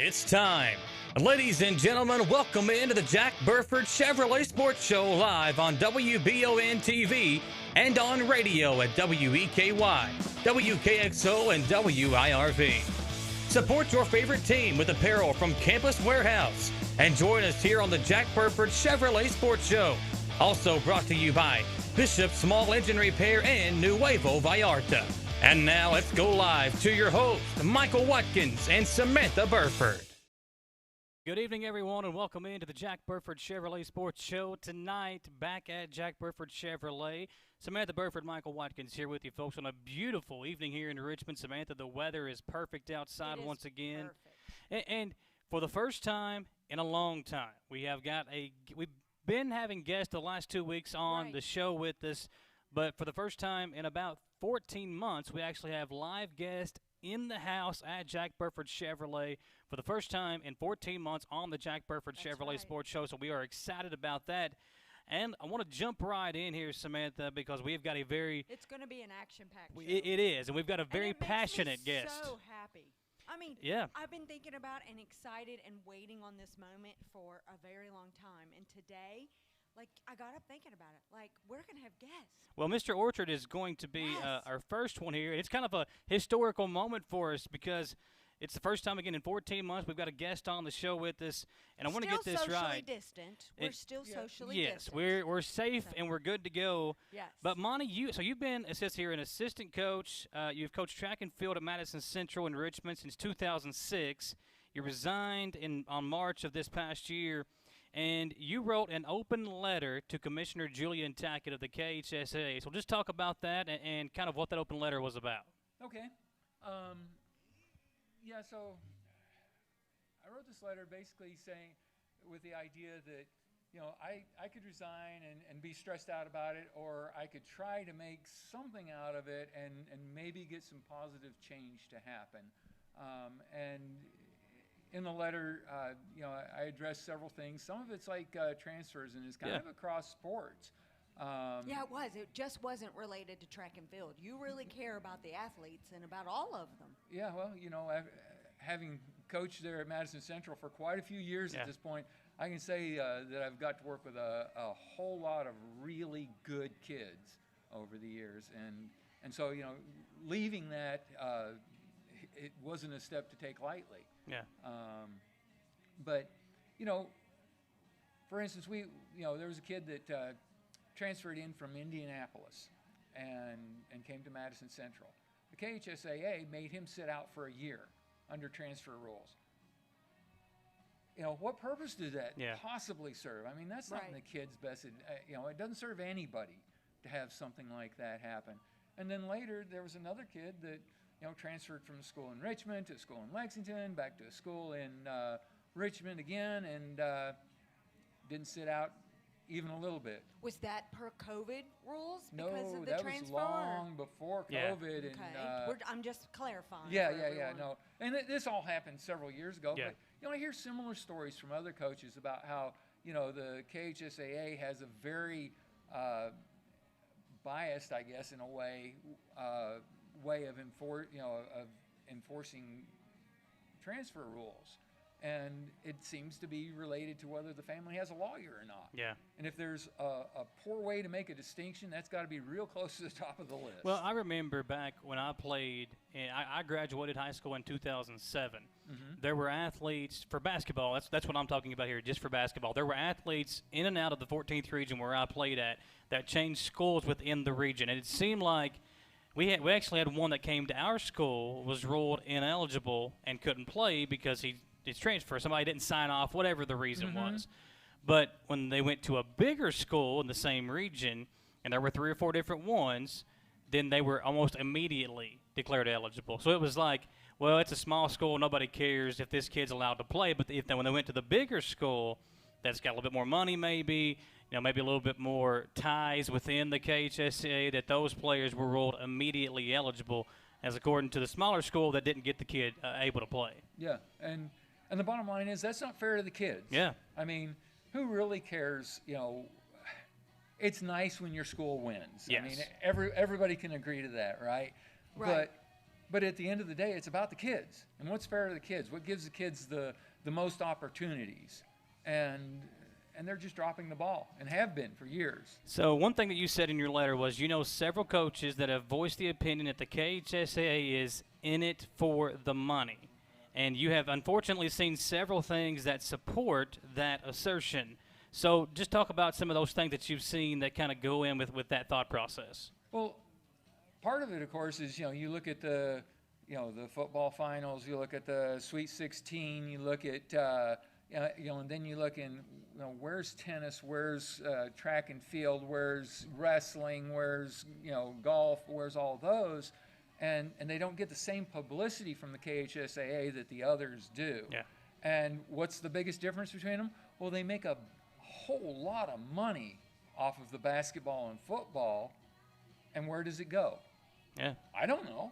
It's time. Ladies and gentlemen, welcome into the Jack Burford Chevrolet Sports Show live on WBON TV and on radio at WEKY, WKXO, and WIRV. Support your favorite team with apparel from Campus Warehouse and join us here on the Jack Burford Chevrolet Sports Show. Also brought to you by Bishop Small Engine Repair and Nuevo Vallarta. And now let's go live to your hosts, Michael Watkins and Samantha Burford. Good evening, everyone, and welcome into the Jack Burford Chevrolet Sports Show. Tonight, back at Jack Burford Chevrolet. Samantha Burford, Michael Watkins here with you folks on a beautiful evening here in Richmond. Samantha, the weather is perfect outside once again. And for the first time in a long time, we've been having guests the last 2 weeks on the show with us, but for the first time in about 14 months, we actually have live guests in the house at Jack Burford Chevrolet for the first time in 14 months on the Jack Burford Chevrolet Sports Show. So we are excited about that. And I want to jump right in here, Samantha, because we've got a very – it's going to be an action-packed show. It is, and we've got a very passionate guest. It makes me so happy. I mean, I've been thinking about and excited and waiting on this moment for a very long time. And today – I got up thinking about it. We're going to have guests. Well, Mr. Orchard is going to be our first one here. It's kind of a historical moment for us because it's the first time again in 14 months we've got a guest on the show with us. And I want to get this right. We're still socially distant. Yes, we're safe and we're good to go. Yes. But, Monty, you've been, it says here, an assistant coach. You've coached track and field at Madison Central in Richmond since 2006. You resigned on March of this past year. And you wrote an open letter to Commissioner Julian Tackett of the KHSAA. So just talk about that and kind of what that open letter was about. Okay. So I wrote this letter basically saying with the idea that, I could resign and be stressed out about it, or I could try to make something out of it and maybe get some positive change to happen. And in the letter, I addressed several things. Some of it's like transfers, and it's kind of across sports. Yeah, it was. It just wasn't related to track and field. You really care about the athletes and about all of them. Yeah, well, having coached there at Madison Central for quite a few years at this point, I can say that I've got to work with a whole lot of really good kids over the years. And so, leaving that, it wasn't a step to take lightly. Yeah. But, for instance, there was a kid that transferred in from Indianapolis and came to Madison Central. The KHSAA made him sit out for a year under transfer rules. What purpose did that possibly serve? I mean, that's not in the kid's best. It doesn't serve anybody to have something like that happen. And then later there was another kid that transferred from a school in Richmond to a school in Lexington, back to a school in Richmond again, and didn't sit out even a little bit. Was that per COVID rules? No, because of the that transfer? was long before COVID. Okay. I'm just clarifying. Yeah. No, and this all happened several years ago. Yeah. But I hear similar stories from other coaches about how the KHSAA has a very biased, I guess, in a way of enforcing transfer rules, and it seems to be related to whether the family has a lawyer or not. Yeah. And if there's a poor way to make a distinction, that's got to be real close to the top of the list. Well, I remember back when I played, and I graduated high school in 2007. Mm-hmm. There were athletes for basketball. That's what I'm talking about here, just for basketball. There were athletes in and out of the 14th region where I played at that changed schools within the region, and it seemed like we actually had one that came to our school, was ruled ineligible and couldn't play because his transfer. Somebody didn't sign off, whatever the reason was. But when they went to a bigger school in the same region, and there were 3 or 4 different ones, then they were almost immediately declared eligible. So it was like, well, it's a small school, nobody cares if this kid's allowed to play. But when they went to the bigger school, that's got a little bit more money maybe, maybe a little bit more ties within the KHSAA, that those players were ruled immediately eligible, as according to the smaller school that didn't get the kid able to play. Yeah, and the bottom line is that's not fair to the kids. Yeah. I mean, who really cares? It's nice when your school wins. Yes. I mean, everybody can agree to that, right? Right. But But at the end of the day, it's about the kids. And what's fair to the kids? What gives the kids the most opportunities? And they're just dropping the ball and have been for years. So one thing that you said in your letter was several coaches that have voiced the opinion that the KHSAA is in it for the money. And you have unfortunately seen several things that support that assertion. So just talk about some of those things that you've seen that kind of go in with that thought process. Well, part of it, of course, is, you look at the football finals, you look at the Sweet 16, you look at, and then you look in, where's tennis, where's track and field, where's wrestling, where's, golf, where's all those. And they don't get the same publicity from the KHSAA that the others do. Yeah. And what's the biggest difference between them? Well, they make a whole lot of money off of the basketball and football. And where does it go? Yeah. I don't know.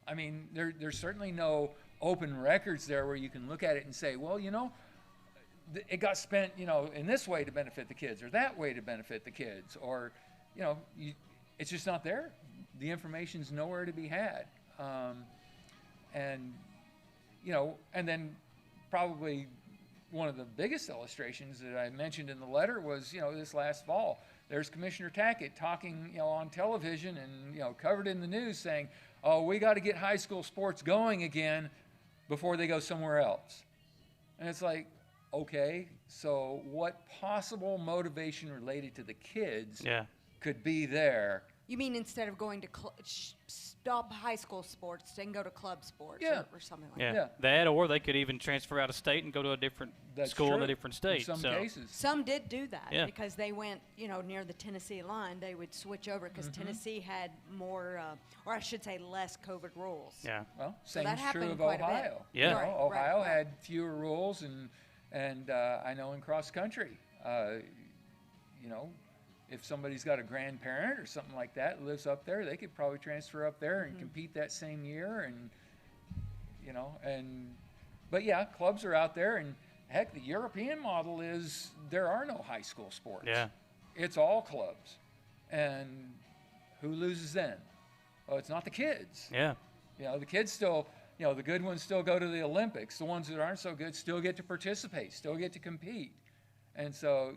I mean, there's certainly no open records there where you can look at it and say, well, it got spent, in this way to benefit the kids or that way to benefit the kids. Or, it's just not there. The information's nowhere to be had. And then probably one of the biggest illustrations that I mentioned in the letter was, this last fall, there's Commissioner Tackett talking, on television and, covered in the news saying, oh, we got to get high school sports going again before they go somewhere else. And it's like, okay, so what possible motivation related to the kids could be there? You mean instead of going to stop high school sports and go to club sports or something like that? Yeah, that, or they could even transfer out of state and go to a different school in a different state. In some cases. Some did do that because they went, near the Tennessee line. They would switch over because Tennessee had more, or I should say less COVID rules. Yeah. Well, same that is true happened of quite a Ohio. bit. Yeah. Ohio had fewer rules, and I know in cross country, if somebody's got a grandparent or something like that lives up there, they could probably transfer up there and compete that same year. But yeah, clubs are out there, and heck, the European model is there are no high school sports. Yeah. It's all clubs. And who loses then? Well, it's not the kids. Yeah. The kids still, the good ones still go to the Olympics. The ones that aren't so good still get to participate, still get to compete. And so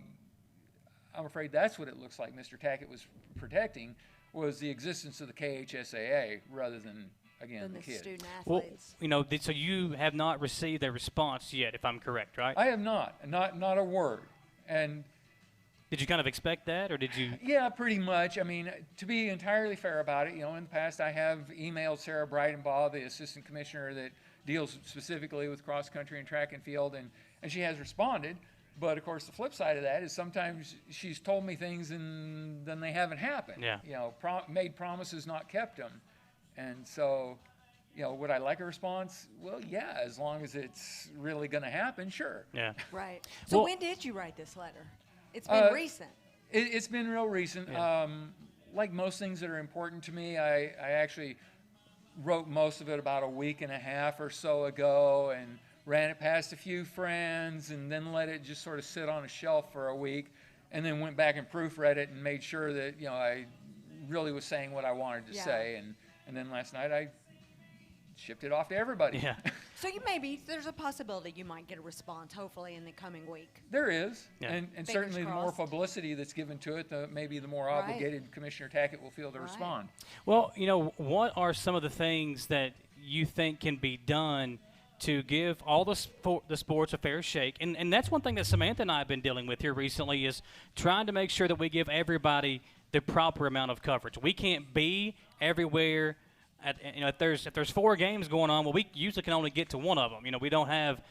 I'm afraid that's what it looks like Mr. Tackett was protecting, was the existence of the KHSAA rather than, again, the kids. Student athletes. Well, so you have not received a response yet, if I'm correct, right? I have not a word. And did you kind of expect that, or did you? Yeah, pretty much. I mean, to be entirely fair about it, in the past I have emailed Sarah Brightenbaugh, the assistant commissioner that deals specifically with cross country and track and field, and she has responded. But, of course, the flip side of that is sometimes she's told me things and then they haven't happened. Yeah. Made promises, not kept them. And so, would I like a response? Well, yeah, as long as it's really going to happen, sure. Yeah. Right. So when did you write this letter? It's been recent. It's been real recent. Yeah. Like most things that are important to me, I actually wrote most of it about a week and a half or so ago and ran it past a few friends and then let it just sort of sit on a shelf for a week, and then went back and proofread it and made sure that I really was saying what I wanted to say, and then last night I shipped it off to everybody. Yeah. So there's a possibility you might get a response hopefully in the coming week. There is, Yeah. and certainly the more publicity that's given to it, maybe the more obligated Commissioner Tackett will feel to respond. Well, what are some of the things that you think can be done to give all the sports a fair shake? And that's one thing that Samantha and I have been dealing with here recently, is trying to make sure that we give everybody the proper amount of coverage. We can't be everywhere. If there's 4 games going on, well, we usually can only get to one of them. We don't have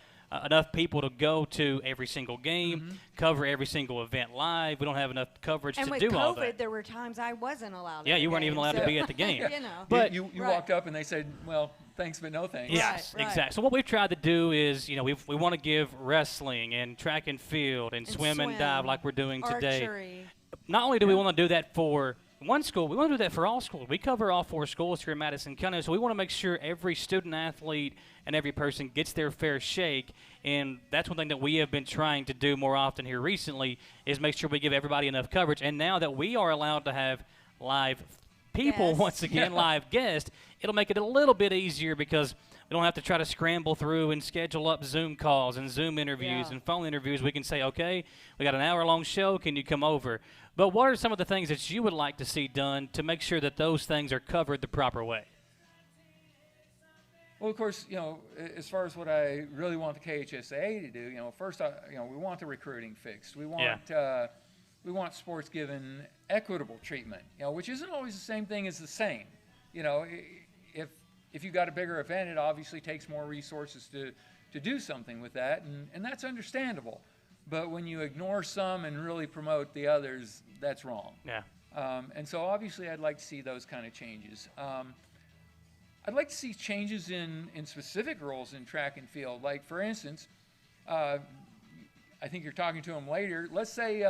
enough people to go to every single game, cover every single event live. We don't have enough coverage to do all that. And with COVID, there were times I wasn't allowed. Yeah, you weren't even allowed to be at the game. But you walked up and they said, well, thanks, but no thanks. Yes, exactly. So what we've tried to do is, we want to give wrestling and track and field and swim and dive like we're doing today. Archery. Not only do we want to do that for one school, we want to do that for all schools. We cover all 4 schools here in Madison County, so we want to make sure every student athlete and every person gets their fair shake. And that's one thing that we have been trying to do more often here recently, is make sure we give everybody enough coverage. And now that we are allowed to have live people, once again, live guests, it'll make it a little bit easier because we don't have to try to scramble through and schedule up Zoom calls and Zoom interviews and phone interviews. We can say, okay, we got an hour-long show. Can you come over? But what are some of the things that you would like to see done to make sure that those things are covered the proper way? Well, of course, as far as what I really want the KHSAA to do, first, we want the recruiting fixed. We want sports given equitable treatment, which isn't always the same thing as the same. If you've got a bigger event, it obviously takes more resources to do something with that, and that's understandable. But when you ignore some and really promote the others, that's wrong. Yeah. And so obviously I'd like to see those kind of changes. I'd like to see changes in specific roles in track and field. Like, for instance, I think you're talking to him later. Let's say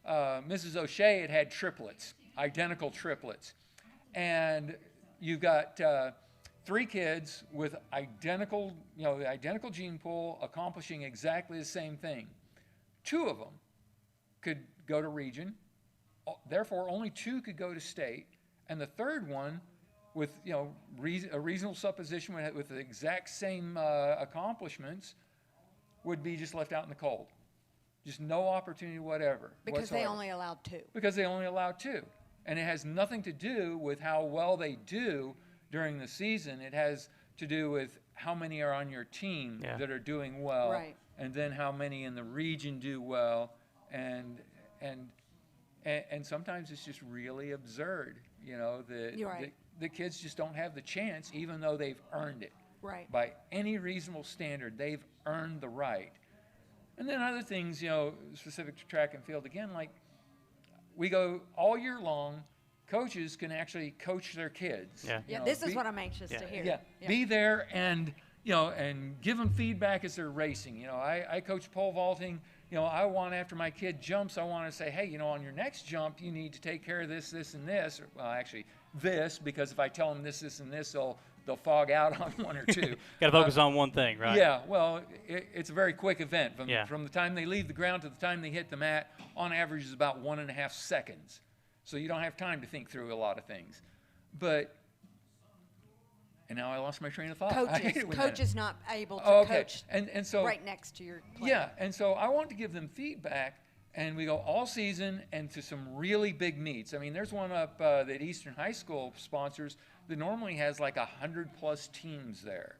Mrs. O'Shea had triplets, identical triplets. And you've got 3 kids with identical, the identical gene pool accomplishing exactly the same thing. 2 of them could go to region. Therefore, only 2 could go to state. And the third one, with a reasonable supposition with the exact same accomplishments, would be just left out in the cold. Just no opportunity whatever. Because whatsoever. they only allowed 2. Because they only allowed 2. And it has nothing to do with how well they do during the season. It has to do with how many are on your team that are doing well. Right. And then how many in the region do well. And sometimes it's just really absurd, the kids just don't have the chance, even though they've earned it. Right. By any reasonable standard, they've earned the right. And then other things, specific to track and field, again, like we go all year long, coaches can actually coach their kids. Yeah, this is what I'm anxious to hear. Yeah, be there and give them feedback as they're racing. I coach pole vaulting. I want, after my kid jumps, I want to say, hey, on your next jump, you need to take care of this, this, and this. Well, actually, this, because if I tell them this, this, and this, they'll fog out on 1 or 2. Got to focus on one thing, right? Yeah, well, it's a very quick event. From the time they leave the ground to the time they hit the mat, on average, is about 1.5 seconds. So you don't have time to think through a lot of things. And now I lost my train of thought. Coach is not able to coach and so, right next to your player. Yeah, and so I want to give them feedback, and we go all season and to some really big meets. I mean, there's one up that Eastern High School sponsors that normally has like 100+ teams there.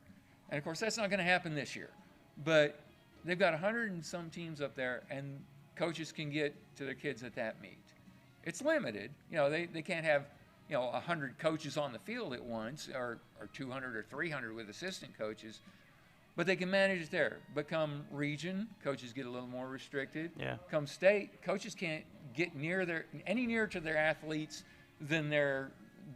And, of course, that's not going to happen this year. But they've got 100 and some teams up there, and coaches can get to their kids at that meet. It's limited. They can't have 100 coaches on the field at once, or 200 or 300 with assistant coaches, but they can manage it there. But come region, coaches get a little more restricted. Yeah. Come state, coaches can't get any nearer to their athletes than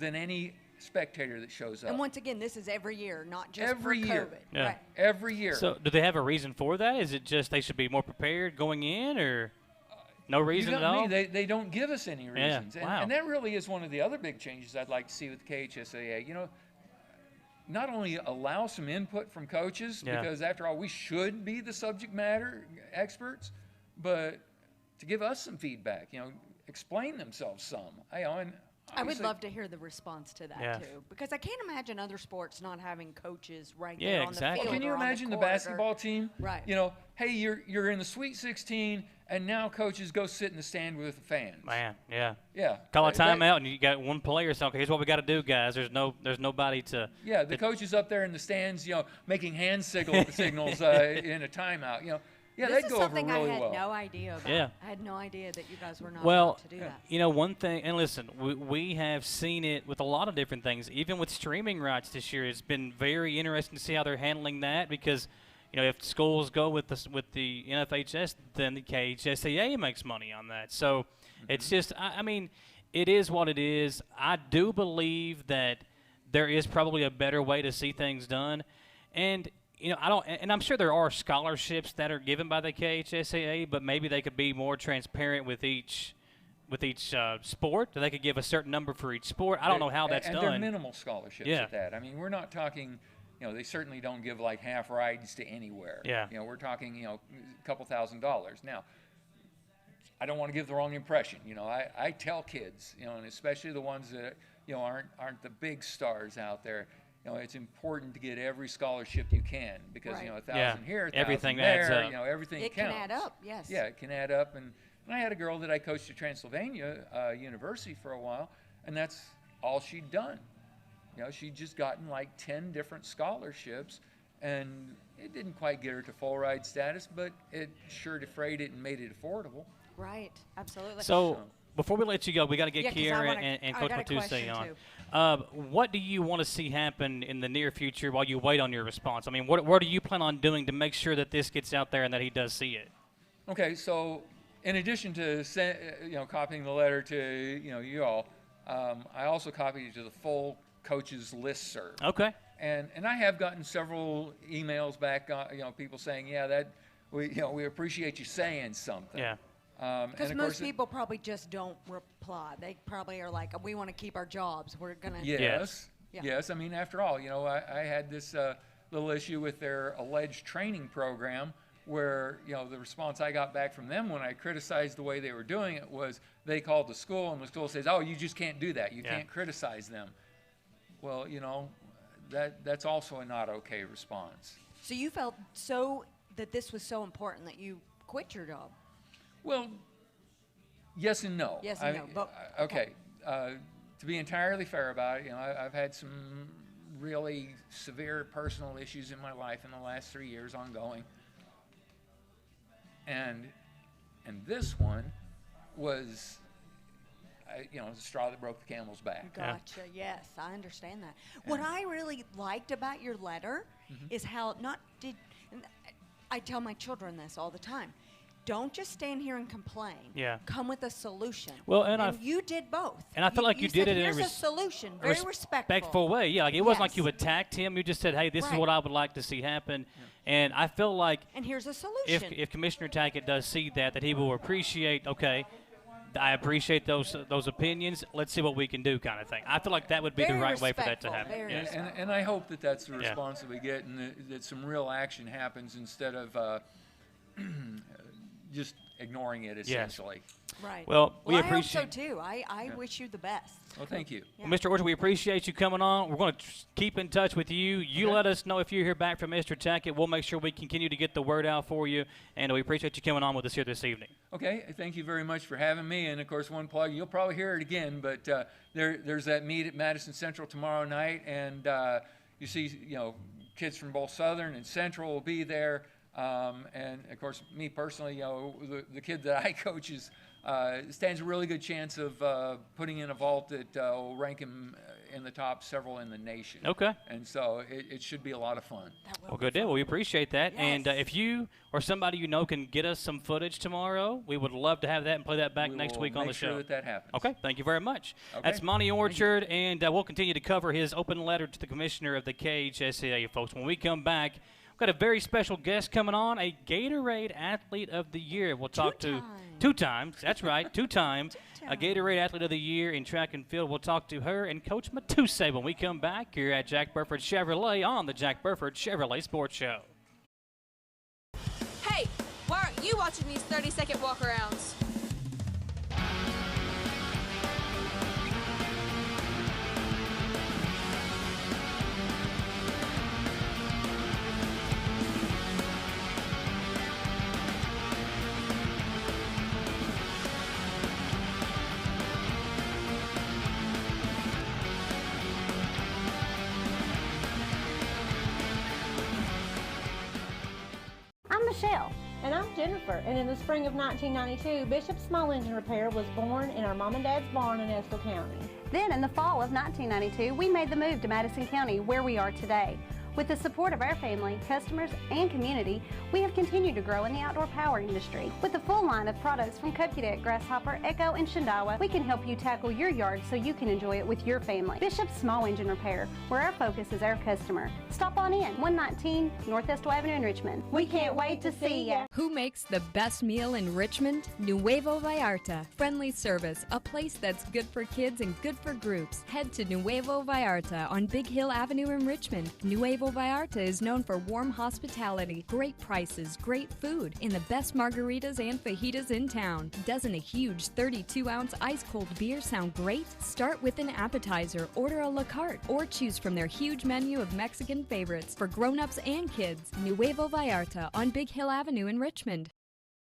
any spectator that shows up. And once again, this is every year, not just every for year. COVID. Yeah. Right. Every year. So do they have a reason for that? Is it just they should be more prepared going in, or no reason at all? They don't give us any reasons. Yeah. Wow. And that really is one of the other big changes I'd like to see with the KHSAA. Not only allow some input from coaches, because after all, we should be the subject matter experts, but to give us some feedback, explain themselves some. I would love to hear the response to that too, because I can't imagine other sports not having coaches right there on the field. Well, can you imagine the basketball team? Right. Hey, you're in the Sweet 16, and now coaches go sit in the stand with the fans. Man, yeah. Yeah. Call a timeout, and you got one player saying, okay, here's what we got to do, guys. There's nobody to. Yeah, the coach is up there in the stands, making hand signals in a timeout. Yeah, this that'd is go over something really I had well. no idea about. Yeah. I had no idea that you guys were not allowed to do that. One thing, and listen, we have seen it with a lot of different things. Even with streaming rights this year, it's been very interesting to see how they're handling that, because if schools go with the NFHS, then the KHSAA makes money on that. So it's just, it is what it is. I do believe that there is probably a better way to see things done, and I'm sure there are scholarships that are given by the KHSAA, but maybe they could be more transparent with each sport. They could give a certain number for each sport. I don't know how that's done. And they're minimal scholarships at that. I mean, we're not talking, they certainly don't give like half rides to anywhere. Yeah. We're talking, a couple $1,000s. Now, I don't want to give the wrong impression. You know, I tell kids, you know, and especially the ones that, you know, aren't the big stars out there, you know, it's important to get every scholarship you can because, you know, 1,000 here, 1,000 everything there, adds up. you know, everything It counts. can add up, yes. Yeah, it can add up. And I had a girl that I coached at Transylvania University for a while, and that's all she'd done. You know, she'd just gotten like 10 different scholarships, and it didn't quite get her to full ride status, but it sure defrayed it and made it affordable. Right, absolutely. So before we let you go, we got to get 'cause Kiera and Coach Matuse on. What do you want to see happen in the near future while you wait on your response? I mean, what do you plan on doing to make sure that this gets out there and that he does see it? Okay, so in addition to copying the letter to you all, I also copied it to the full coaches listserv. Okay. And I have gotten several emails back, people saying, yeah, that we appreciate you saying something. Yeah. Because most people probably just don't reply. They probably are like, we want to keep our jobs. We're going to. Yes. Yes. I mean, after all, I had this little issue with their alleged training program where, the response I got back from them when I criticized the way they were doing it was they called the school and the school says, oh, you just can't do that. You can't criticize them. Well, that's also a not okay response. So you felt that this was so important that you quit your job? Well, yes and no. Yes and no. But, okay. To be entirely fair about it, I've had some really severe personal issues in my life in the last 3 years ongoing. And this one was, the straw that broke the camel's back. Gotcha. Yes, I understand that. What I really liked about your letter is how I tell my children this all the time. Don't just stand here and complain. Yeah. Come with a solution. Well, and you did both. And I feel like you did it in a solution, very respectful way. Yeah, like it wasn't like you attacked him. You just said, "Hey, this is what I would like to see happen." Yeah. And I feel like and here's a solution. If Commissioner Tackett does see that he will appreciate. Okay, I appreciate those opinions. Let's see what we can do, kind of thing. I feel like that would be the right way for that to happen. Yes. And I hope that that's the response that we get, and that some real action happens instead of just ignoring it, essentially. Yes. Right. Well, we appreciate. I hope so too. I wish you the best. Well, thank you. Yeah. Well, Mr. Orchard, we appreciate you coming on. We're going to keep in touch with you. You let us know if you hear back from Mr. Tackett. We'll make sure we continue to get the word out for you, and we appreciate you coming on with us here this evening. Okay. Thank you very much for having me. And, of course, one plug, you'll probably hear it again, but there's that meet at Madison Central tomorrow night, and you see, kids from both Southern and Central will be there. And, of course, me personally, the kid that I coach stands a really good chance of putting in a vault that will rank him in the top several in the nation. Okay. And so it should be a lot of fun. Well, good deal. Well, we appreciate that. Yes. And if you or somebody you know can get us some footage tomorrow, we would love to have that and play that back next week on the show. We'll make sure that happens. Okay. Thank you very much. Okay. That's Monty Orchard, and we'll continue to cover his open letter to the commissioner of the KHSAA, folks. When we come back, we've got a very special guest coming on, a Gatorade Athlete of the Year. We'll talk to two times. That's right, two times. A Gatorade Athlete of the Year in track and field. We'll talk to her and Coach Matuse when we come back here at Jack Burford Chevrolet on the Jack Burford Chevrolet Sports Show. Hey, why aren't you watching these 30-second walk-arounds? I'm Michelle. And I'm Jennifer. And in the spring of 1992, Bishop Small Engine Repair was born in our mom and dad's barn in Estill County. Then in the fall of 1992, we made the move to Madison County, where we are today. With the support of our family, customers, and community, we have continued to grow in the outdoor power industry. With a full line of products from Cupcadet, Grasshopper, Echo, and Shindawa, we can help you tackle your yard so you can enjoy it with your family. Bishop Small Engine Repair, where our focus is our customer. Stop on in, 119 North Estill Avenue in Richmond. We can't wait to see ya. Who makes the best meal in Richmond? Nuevo Vallarta. Friendly service, a place that's good for kids and good for groups. Head to Nuevo Vallarta on Big Hill Avenue in Richmond. Nuevo Nuevo Vallarta is known for warm hospitality, great prices, great food, and the best margaritas and fajitas in town. Doesn't a huge 32-ounce ice-cold beer sound great? Start with an appetizer, order a la carte, or choose from their huge menu of Mexican favorites for grown-ups and kids. Nuevo Vallarta on Big Hill Avenue in Richmond.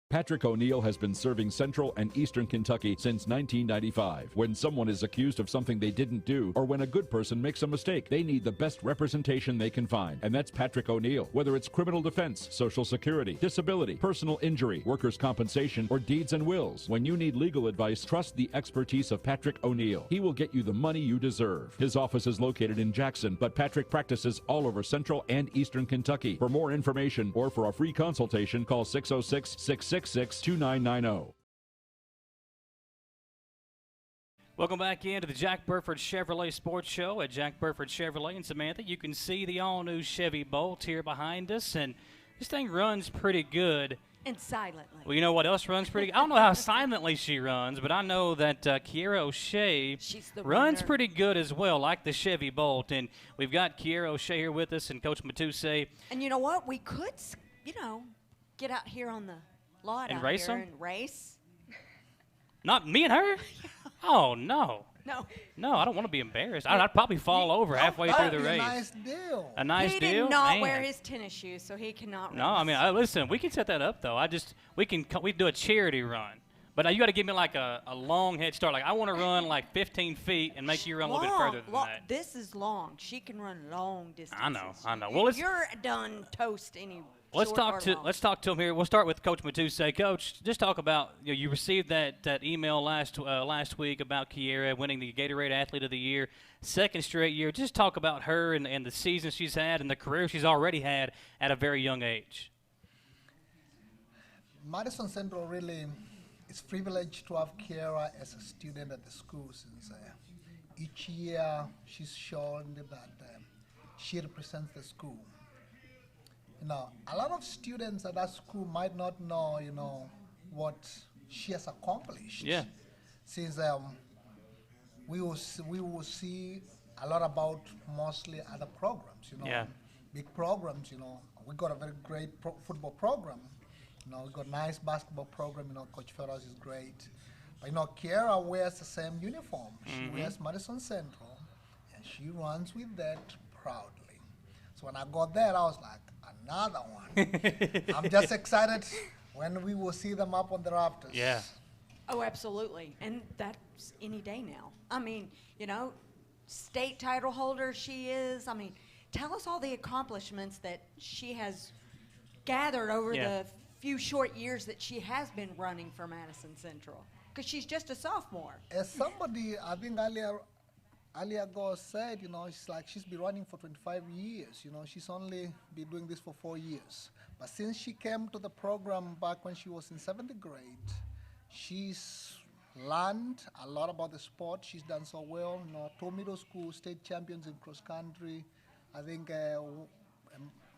Patrick O'Neill has been serving Central and Eastern Kentucky since 1995. When someone is accused of something they didn't do, or when a good person makes a mistake, they need the best representation they can find. And that's Patrick O'Neill. Whether it's criminal defense, Social Security, disability, personal injury, workers' compensation, or deeds and wills, when you need legal advice, trust the expertise of Patrick O'Neill. He will get you the money you deserve. His office is located in Jackson, but Patrick practices all over Central and Eastern Kentucky. For more information or for a free consultation, call 606-666-2990. Welcome back into the Jack Burford Chevrolet Sports Show at Jack Burford Chevrolet in Samantha. You can see the all-new Chevy Bolt here behind us, and this thing runs pretty good. And silently. Well, you know what else runs pretty good? I don't know how silently she runs, but I know that Kiera O'Shea runs pretty good as well, like the Chevy Bolt. And we've got Kiera O'Shea here with us and Coach Matuse. And you know what? We could, get out here on the lot and out race here them? and race. Not me and her? Oh, no. No, I don't want to be embarrassed. I'd probably fall over halfway through the race. A nice deal. A nice he deal? He did not Man. wear his tennis shoes, so he cannot race. No, I mean, listen, we can set that up, though. We do a charity run. But now you got to give me like a long head start. Like I want to run like 15 feet and make you run a little bit further than that. This is long. She can run long distances. I know. Well, you're done toast any. Let's talk to him here. We'll start with Coach Matuse. Coach, just talk about you received that email last week about Kiera winning the Gatorade Athlete of the Year, second straight year. Just talk about her and the season she's had and the career she's already had at a very young age. Madison Central really is privileged to have Kiera as a student at the school since each year she's shown that she represents the school. A lot of students at that school might not know, what she has accomplished. Yeah. Since we will see a lot about mostly other programs, Yeah. Big programs, We got a very great football program. We got a nice basketball program, Coach Ferraz is great. But, Kiera wears the same uniform. She wears Madison Central, and she runs with that proudly. So when I got there, I was like, another one. I'm just excited when we will see them up on the rafters. Yeah. Oh, absolutely. And that's any day now. I mean, state title holder she is. I mean, tell us all the accomplishments that she has gathered over the few short years that she has been running for Madison Central. Because she's just a sophomore. As somebody, I think earlier ago said, she's been running for 25 years. She's only been doing this for 4 years. But since she came to the program back when she was in 7th grade, she's learned a lot about the sport. She's done so well. Two middle school state champions in cross country. I think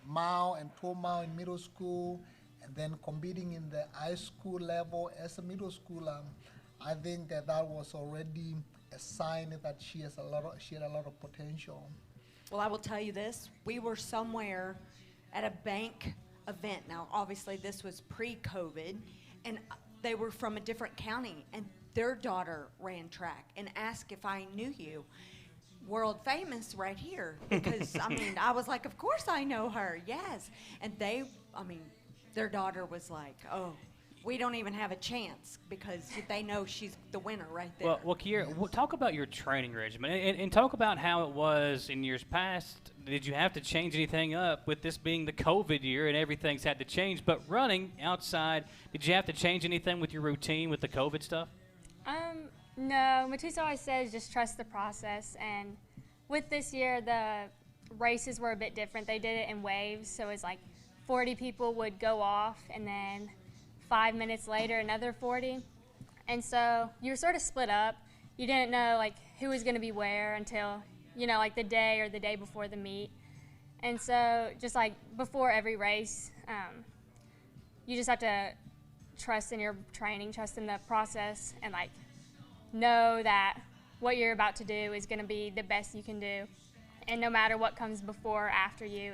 Mao and Tomao in middle school, and then competing in the high school level as a middle schooler. I think that was already a sign that she had a lot of potential. Well, I will tell you this. We were somewhere at a bank event. Now, obviously, this was pre-COVID, and they were from a different county, and their daughter ran track and asked if I knew you. World famous right here, because, I was like, of course I know her, yes. And their daughter was like, oh, we don't even have a chance because they know she's the winner right there. Well, Kiera, talk about your training regimen and talk about how it was in years past. Did you have to change anything up with this being the COVID year and everything's had to change? But running outside, did you have to change anything with your routine with the COVID stuff? No. Matuse always says just trust the process. And with this year, the races were a bit different. They did it in waves, so it's like 40 people would go off and then 5 minutes later another 40, and so you were sort of split up. You didn't know who was going to be where until the day or the day before the meet. And so just before every race, you just have to trust in your training, trust in the process, and know that what you're about to do is going to be the best you can do. and no matter what comes before or after you,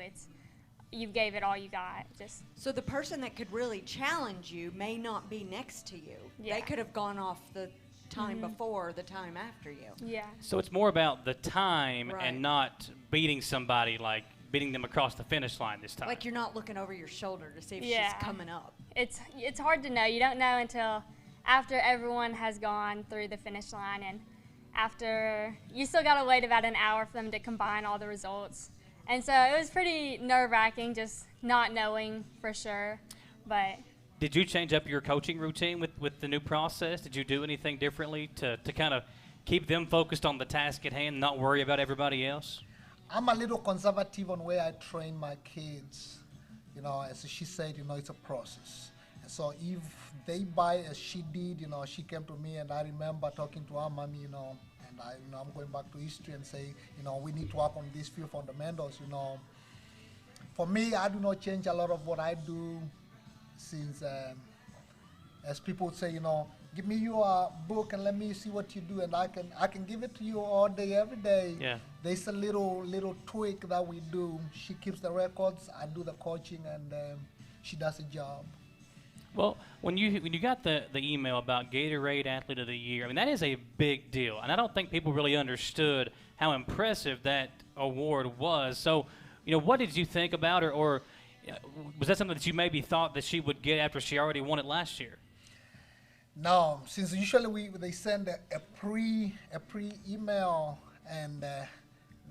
you gave it all you got. Just So the person that could really challenge you may not be next to you. Yeah. They could have gone off the time before or the time after you. Yeah. So it's more about the time Right. and not beating somebody, like beating them across the finish line this time. Like you're not looking over your shoulder to see if Yeah. she's coming up. It's hard to know. You don't know until after everyone has gone through the finish line, and after you still got to wait about an hour for them to combine all the results. And so it was pretty nerve-wracking just not knowing for sure. But Did you change up your coaching routine with the new process? Did you do anything differently to kind of keep them focused on the task at hand and not worry about everybody else? I'm a little conservative on where I train my kids. You know, as she said, you know, it's a process. And so if they buy as she did, you know, she came to me and I remember talking to her mommy, you know, and I'm going back to history and say, you know, we need to work on these few fundamentals, you know. For me, I do not change a lot of what I do since, as people would say, you know, give me your book and let me see what you do, and I can give it to you all day, every day. Yeah. There's a little tweak that we do. She keeps the records, I do the coaching, and she does a job. Well, when you got the email about Gatorade Athlete of the Year, I mean, that is a big deal, and I don't think people really understood how impressive that award was. So, you know, what did you think about her, or was that something that you maybe thought that she would get after she already won it last year? No, since usually they send a pre email, and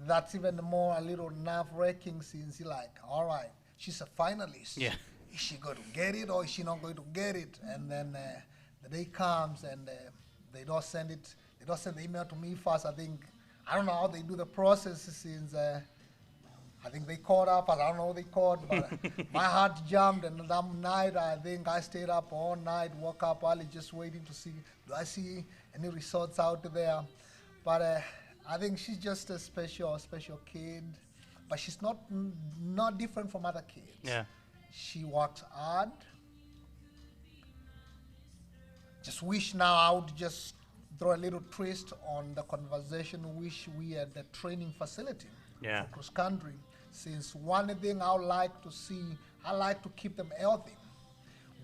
that's even more a little nerve-wracking, since you're like, all right, she's a finalist. Yeah. Is she going to get it or is she not going to get it? And then the day comes and they don't send it. They don't send the email to me first. I don't know how they do the process, since I think they called up. I don't know how they called, but my heart jumped. And that night, I think I stayed up all night, woke up early, just waiting to see, do I see any results out there? But I think she's just a special kid. But she's not different from other kids. Yeah. She works hard. Just wish now I would just throw a little twist on the conversation. Wish we had the training facility for cross country. Since one thing I would like to see, I like to keep them healthy.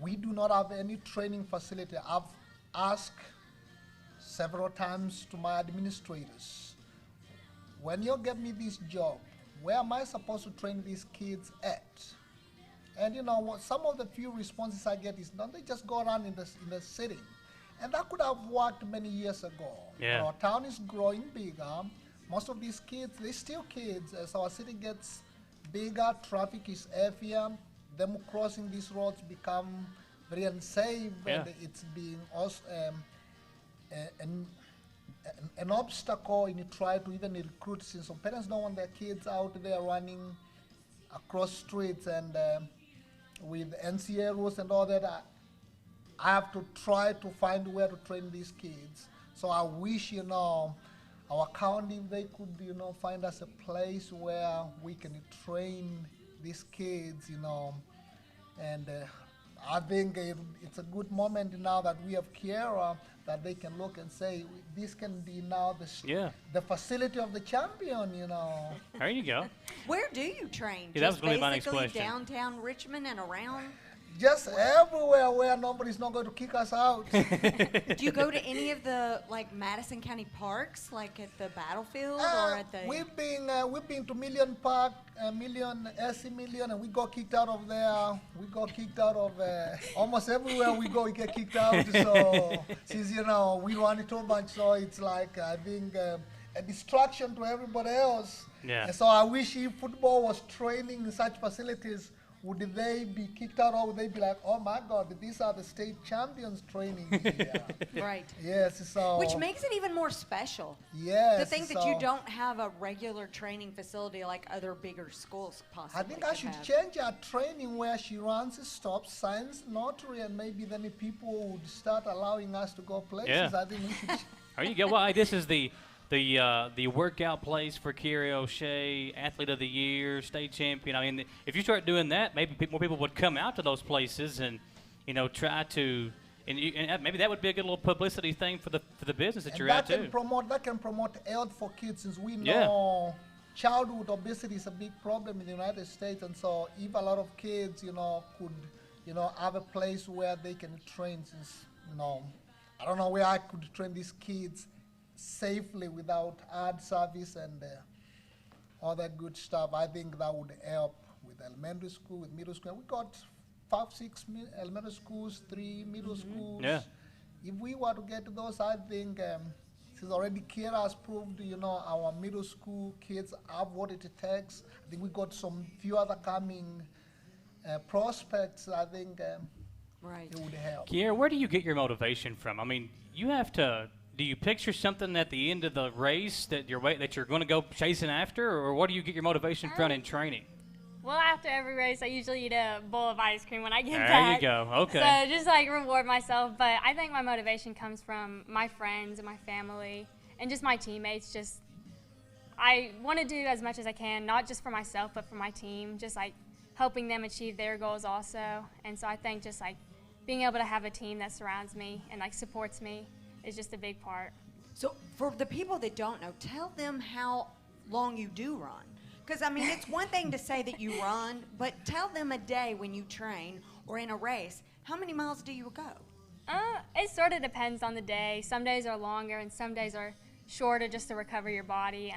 We do not have any training facility. I've asked several times to my administrators, when you get me this job, where am I supposed to train these kids at? And you know what? Some of the few responses I get is, don't they just go around in the city? And that could have worked many years ago. Yeah. Our town is growing bigger. Most of these kids, they're still kids. As our city gets bigger, traffic is heavier. Them crossing these roads become very unsafe, and it's being also an obstacle in trying to even recruit. Since some parents don't want their kids out there running across streets, and with NCA rules and all that, I have to try to find where to train these kids. So I wish, you know, our county, they could, you know, find us a place where we can train these kids, you know. And I think it's a good moment now that we have Kiera, that they can look and say, this can be now the facility of the champion, you know. There you go. Where do you train? Yeah, that was going to be my next Basically question. downtown Richmond and around? Just everywhere where nobody's not going to kick us out. Do you go to any of the Madison County parks, like at the battlefield or at the? We've been to Million Park, SC Million, and we got kicked out of there. We got kicked out of almost everywhere we go. We get kicked out. So since we run it too much, so it's like I think a distraction to everybody else. Yeah. And so I wish if football was training in such facilities, would they be kicked out, or would they be like, oh my God, these are the state champions training here? Right. Yes, so. Which makes it even more special. Yes. To think that you don't have a regular training facility like other bigger schools possibly. I think I should change our training where she runs, stops, signs, notary, and maybe then the people would start allowing us to go places. Yeah. I think we should. There you go. Well, this is the workout place for Kerry O'Shea, Athlete of the Year, State Champion. I mean, if you start doing that, maybe more people would come out to those places and, try to, and maybe that would be a good little publicity thing for the business that you're at too. That can promote health for kids, since we know childhood obesity is a big problem in the United States, and so if a lot of kids, could, have a place where they can train, since, I don't know where I could train these kids safely without ad service and all that good stuff. I think that would help with elementary school, with middle school. We got 5, 6 elementary schools, 3 middle schools. Yeah. If we were to get those, I think since already Kira has proved, our middle school kids have what it takes. I think we got some few other coming prospects. I think Right. it would help. Kiera, where do you get your motivation from? I mean, you have to. Do you picture something at the end of the race that you're going to go chasing after, or what do you get your motivation from in training? Well, after every race, I usually eat a bowl of ice cream when I get There back. you go. Okay. So just like reward myself. But I think my motivation comes from my friends and my family and just my teammates. Just I want to do as much as I can, not just for myself, but for my team. Just like helping them achieve their goals also. And so I think just like being able to have a team that surrounds me and like supports me is just a big part. So for the people that don't know, tell them how long you do run. Because, I mean, it's one thing to say that you run, but tell them a day when you train or in a race, how many miles do you go? It sort of depends on the day. Some days are longer and some days are shorter just to recover your body.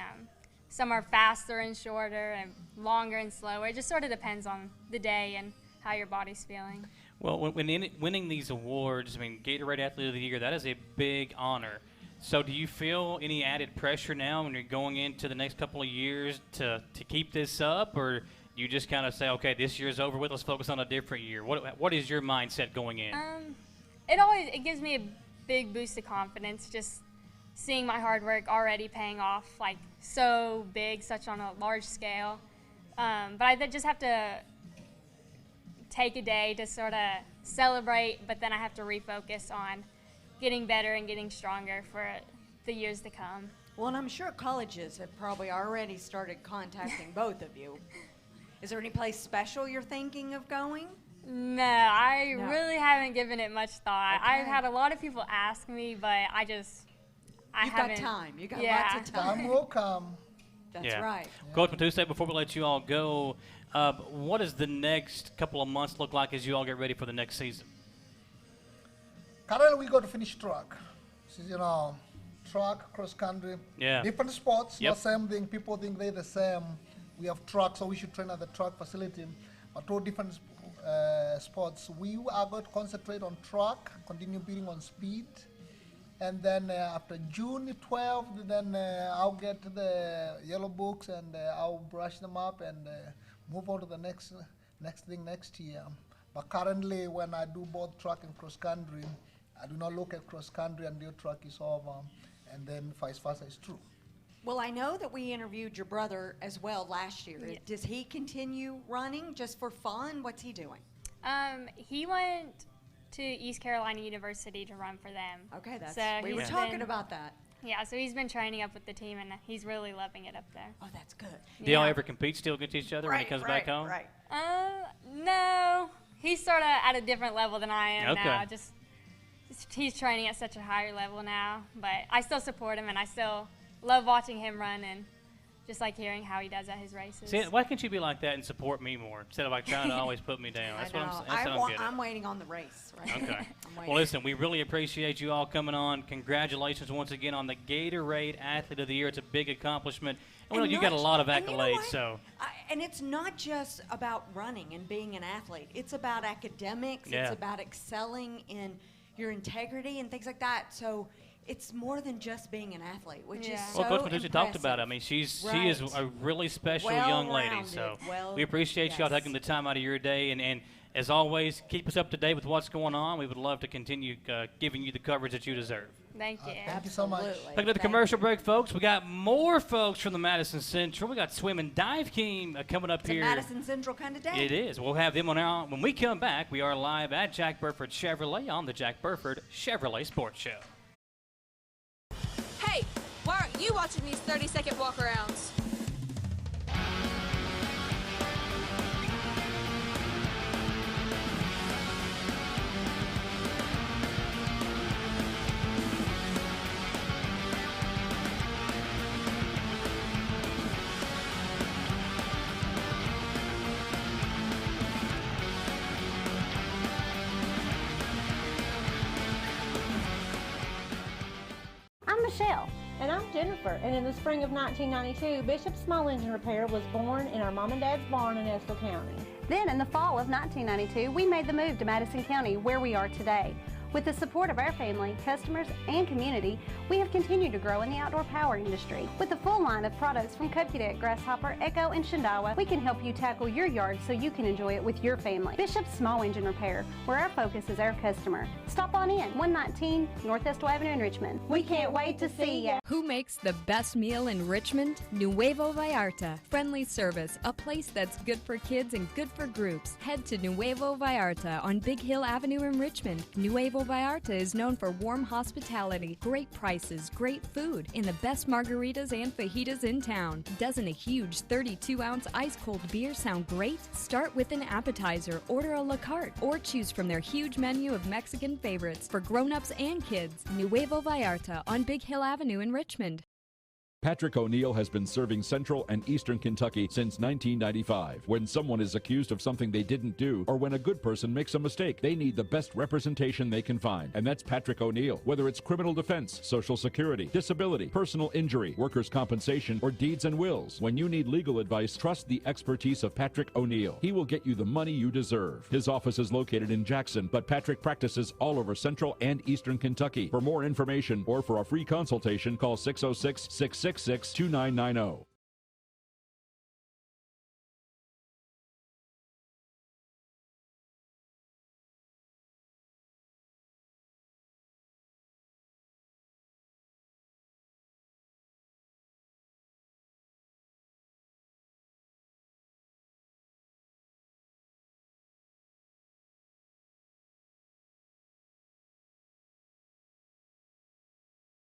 Some are faster and shorter and longer and slower. It just sort of depends on the day and how your body's feeling. Well, when winning these awards, I mean, Gatorade Athlete of the Year, that is a big honor. So do you feel any added pressure now when you're going into the next couple of years to keep this up, or you just kind of say, okay, this year's over with, let's focus on a different year? What is your mindset going in? It gives me a big boost of confidence, just seeing my hard work already paying off, like so big, such on a large scale. But I just have to take a day to sort of celebrate, but then I have to refocus on getting better and getting stronger for the years to come. Well, and I'm sure colleges have probably already started contacting both of you. Is there any place special you're thinking of going? No, I really haven't given it much thought. Okay. I've had a lot of people ask me, but I You've haven't. got time. You got Yeah. lots of time. Time will come. That's right. Coach Matuse, before we let you all go, what does the next couple of months look like as you all get ready for the next season? Currently, we got to finish track. So, track, cross country, different sports, not same thing. People think they're the same. We have track, so we should train at the track facility. But 2 different sports. We are going to concentrate on track, continue building on speed. And then after June 12th, then I'll get the yellow books and I'll brush them up and move on to the next thing next year. But currently, when I do both track and cross country, I do not look at cross country until track is over, and then vice versa is true. Well, I know that we interviewed your brother as well last year. Yeah. Does he continue running just for fun? What's he doing? He went to East Carolina University to run for them. Okay, we were talking about that. Yeah, so he's been training up with the team, and he's really loving it up there. Oh, that's good. Do y'all ever compete still against each other when he comes back home? Right. No, he's sort of at a different level than I am now. He's training at such a higher level now, but I still support him, and I still love watching him run and just like hearing how he does at his races. See, why can't you be like that and support me more instead of like trying to always put me down? That's what I'm saying. I'm waiting on the race. Right? Okay. Well, listen, we really appreciate you all coming on. Congratulations once again on the Gatorade Athlete of the Year. It's a big accomplishment. And you got a lot of accolades. And it's not just about running and being an athlete. It's about academics. Yeah. It's about excelling in your integrity and things like that. So it's more than just being an athlete, which is so Coach Matuse impressive. talked about it. I mean, she is a really special young lady. So we appreciate y'all taking the time out of your day. And as always, keep us up to date with what's going on. We would love to continue giving you the coverage that you deserve. Thank you. Thank you so much. Back to the commercial break, folks. We got more folks from the Madison Central. We got swim and dive team coming up here. It's a Madison Central kind of day. It is. We'll have them on now. When we come back, we are live at Jack Burford Chevrolet on the Jack Burford Chevrolet Sports Show. Hey, why aren't you watching these 30-second walk-arounds? Jennifer, and in the spring of 1992, Bishop Small Engine Repair was born in our mom and dad's barn in Estill County. Then in the fall of 1992, we made the move to Madison County, where we are today. With the support of our family, customers, and community, we have continued to grow in the outdoor power industry. With a full line of products from Cupcake Deck, Grasshopper, Echo, and Shindawa, we can help you tackle your yard so you can enjoy it with your family. Bishop's Small Engine Repair, where our focus is our customer. Stop on in, 119 North Estill Avenue in Richmond. We can't wait to see ya. Who makes the best meal in Richmond? Nuevo Vallarta. Friendly service, a place that's good for kids and good for groups. Head to Nuevo Vallarta on Big Hill Avenue in Richmond. Nuevo Vallarta is known for warm hospitality, great prices, great food, and the best margaritas and fajitas in town. Doesn't a huge 32-ounce ice-cold beer sound great? Start with an appetizer, order a la carte, or choose from their huge menu of Mexican favorites for grown-ups and kids. Nuevo Vallarta on Big Hill Avenue in Richmond. Patrick O'Neill has been serving Central and Eastern Kentucky since 1995. When someone is accused of something they didn't do, or when a good person makes a mistake, they need the best representation they can find. And that's Patrick O'Neill. Whether it's criminal defense, Social Security, disability, personal injury, workers' compensation, or deeds and wills, when you need legal advice, trust the expertise of Patrick O'Neill. He will get you the money you deserve. His office is located in Jackson, but Patrick practices all over Central and Eastern Kentucky. For more information or for a free consultation, call 606-666-2990.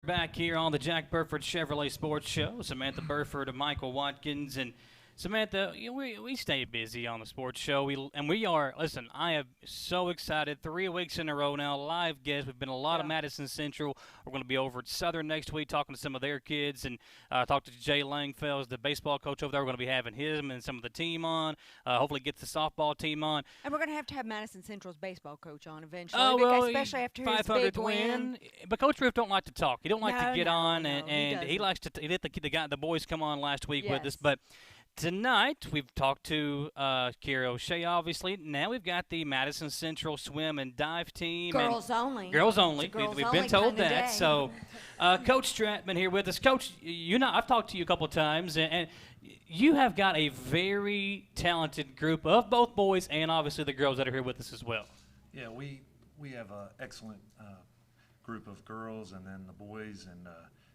Back here on the Jack Burford Chevrolet Sports Show, Samantha Burford and Michael Watkins. And Samantha, we stay busy on the sports show. We are, listen, I am so excited. 3 weeks in a row now, live guests. We've been a lot of Madison Central. We're going to be over at Southern next week talking to some of their kids, and talk to Jay Langfels, the baseball coach over there. We're going to be having him and some of the team on. Hopefully get the softball team on. And we're going to have Madison Central's baseball coach on eventually, especially after his 500th big win. But Coach Riff don't like to talk. He don't like to get on, no, and he likes to. He let the boys come on last week with us, Yes. but. Tonight, we've talked to Kira O'Shea, obviously. Now we've got the Madison Central swim and dive team. Girls only. Girls only. Girls We've only been told kinda that. day. So, Coach Stratman here with us. Coach, I've talked to you a couple of times, and you have got a very talented group of both boys and obviously the girls that are here with us as well. Yeah, we have an excellent group of girls and then the boys, and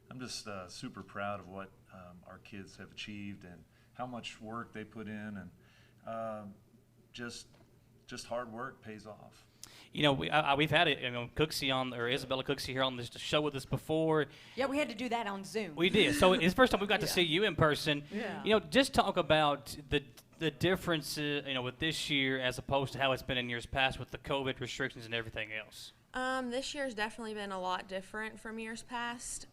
I'm just super proud of what our kids have achieved and how much work they put in, and just hard work pays off. We've had Cooksey on, or Isabella Cooksey here on this show with us before. Yeah, we had to do that on Zoom. We did. So it's the first time we've got to see you in person. Yeah. Just talk about the difference, with this year as opposed to how it's been in years past with the COVID restrictions and everything else. This year's definitely been a lot different from years past.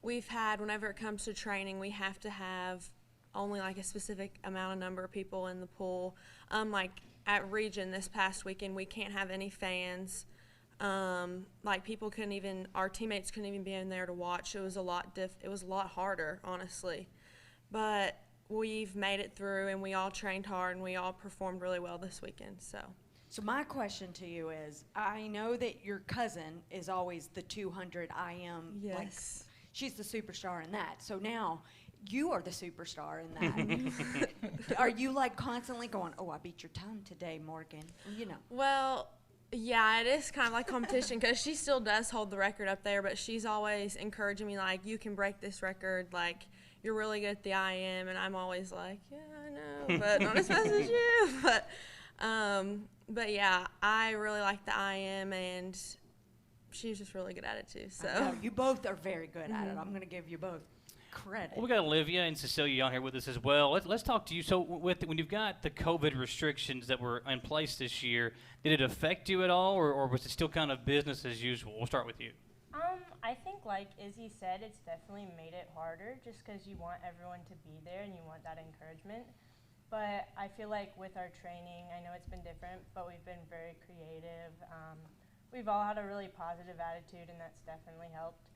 We've had, whenever it comes to training, we have to have only like a specific number of people in the pool. Like at Region this past weekend, we can't have any fans. People couldn't even, our teammates couldn't even be in there to watch. It was a lot harder, honestly. But we've made it through, and we all trained hard, and we all performed really well this weekend. So my question to you is, I know that your cousin is always the 200 IM. Yes. She's the superstar in that. So now you are the superstar in that. Are you constantly going, oh, I beat your time today, Morgan? Well, yeah, it is kind of like competition because she still does hold the record up there, but she's always encouraging me, you can break this record, you're really good at the IM, and I'm always like, yeah, I know, but not as fast as you. But yeah, I really like the IM, and she's just really good at it too. So you both are very good at it. I'm going to give you both credit. Well, we got Olivia and Cecilia on here with us as well. Let's talk to you. So, when you've got the COVID restrictions that were in place this year, did it affect you at all, or was it still kind of business as usual? We'll start with you. I think, like Izzy said, it's definitely made it harder just because you want everyone to be there and you want that encouragement. But I feel like with our training, I know it's been different, but we've been very creative. We've all had a really positive attitude, and that's definitely helped.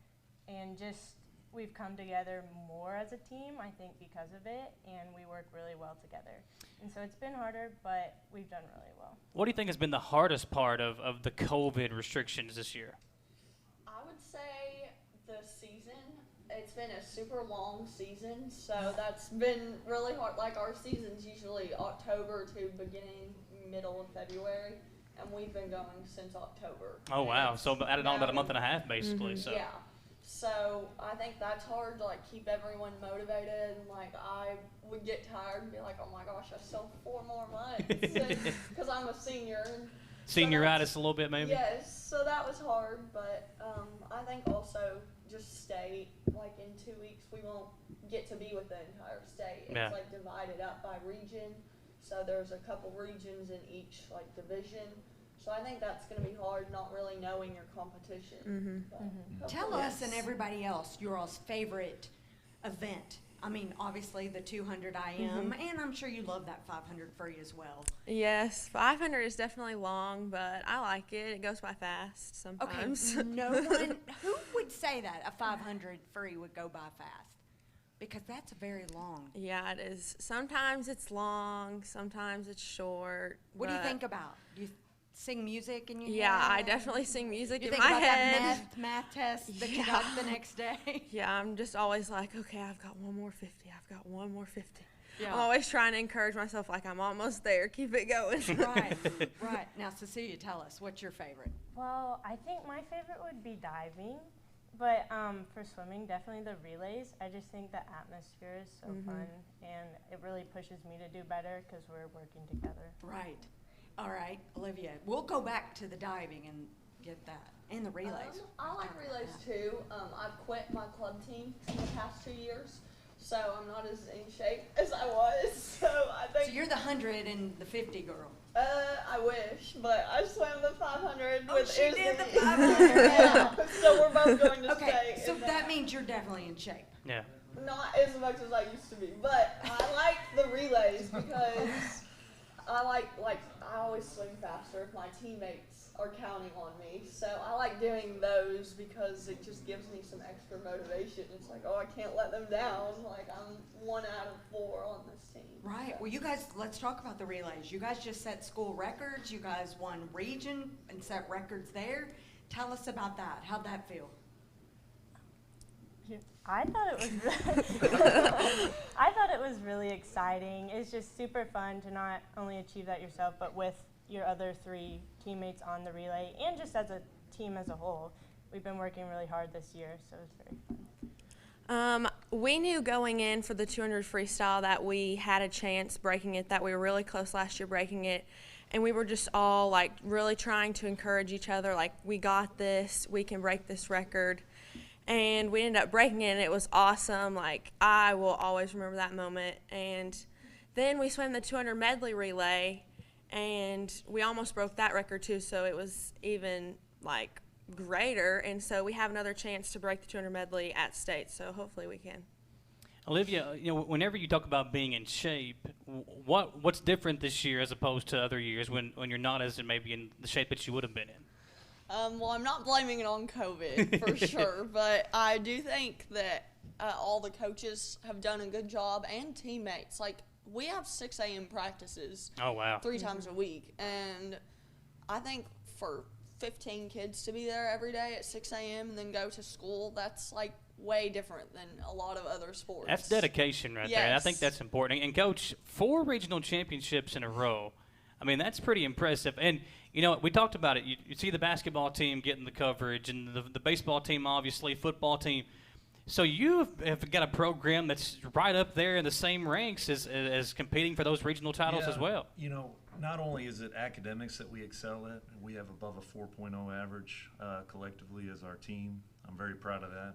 And just we've come together more as a team, I think, because of it, and we work really well together. And so it's been harder, but we've done really well. What do you think has been the hardest part of the COVID restrictions this year? I would say the season. It's been a super long season, so that's been really hard. Like, our season's usually October to beginning, middle of February, and we've been going since October. Oh, wow. So added on about a month and a half, basically. So. Yeah. So I think that's hard to, like, keep everyone motivated. And, like, I would get tired and be like, oh, my gosh, I still have 4 more months because I'm a senior. And Senioritis a little bit, maybe? Yes. So that was hard, but I think also just state, like, in 2 weeks we won't get to be with the entire state. It's like divided up by region, so there's a couple regions in each, like, division. So I think that's going to be hard, not really knowing your competition. Tell us and everybody else your all's favorite event. I mean, obviously the 200 IM, and I'm sure you love that 500 free as well. Yes, 500 is definitely long, but I like it. It goes by fast sometimes. Okay, no one, who would say that a 500 free would go by fast? Because that's very long. Yeah, it is. Sometimes it's long, sometimes it's short. What do you think about? Do you sing music in your head? Yeah, I definitely sing music you in think my about head. That math test that you got the next day? Yeah, I'm just always like, okay, I've got one more 50. I've got one more 50. Yeah. I'm always trying to encourage myself, like, I'm almost there. Keep it going. Right. Now, Cecilia, tell us, what's your favorite? Well, I think my favorite would be diving. But for swimming, definitely the relays. I just think the atmosphere is so fun, and it really pushes me to do better because we're working together. Right. All right, Olivia, we'll go back to the diving and get that, and the relays. I like relays too. I've quit my club team in the past 2 years, so I'm not as in shape as I was. So I think. So you're the 100 and the 50 girl. I wish, but I swam the 500 with she Izzy. did the 500. Yeah, so we're both going to Okay, stay. so that means you're definitely in shape. Yeah. Not as much as I used to be, but I like the relays because I I always swim faster if my teammates are counting on me. So I like doing those because it just gives me some extra motivation. It's like, oh, I can't let them down. Like, I'm 1 out of 4 on this team. Right. Well, you guys, let's talk about the relays. You guys just set school records. You guys won region and set records there. Tell us about that. How'd that feel? I thought it was really exciting. It's just super fun to not only achieve that yourself, but with your other 3 teammates on the relay, and just as a team as a whole. We've been working really hard this year, so it's very fun. We knew going in for the 200 freestyle that we had a chance breaking it, that we were really close last year breaking it, and we were just all, like, really trying to encourage each other, like, we got this, we can break this record. And we ended up breaking it, and it was awesome. Like, I will always remember that moment. And then we swam the 200 medley relay, and we almost broke that record too, so it was even, like, greater. And so we have another chance to break the 200 medley at state, so hopefully we can. Olivia, you know, whenever you talk about being in shape, what's different this year as opposed to other years when you're not as maybe in the shape that you would have been in? Well, I'm not blaming it on COVID for sure, but I do think that all the coaches have done a good job, and teammates. Like, we have 6 a.m. practices. Oh, wow. 3 times a week, and I think for 15 kids to be there every day at 6 a.m. and then go to school, that's, like, way different than a lot of other sports. That's dedication right there, and I think that's important. And, Coach, 4 regional championships in a row. I mean, that's pretty impressive. And, you know, we talked about it. You see the basketball team getting the coverage, and the baseball team, obviously, football team. So you have got a program that's right up there in the same ranks as competing for those regional titles as well. You know, not only is it academics that we excel at, we have above a 4.0 average collectively as our team. I'm very proud of that.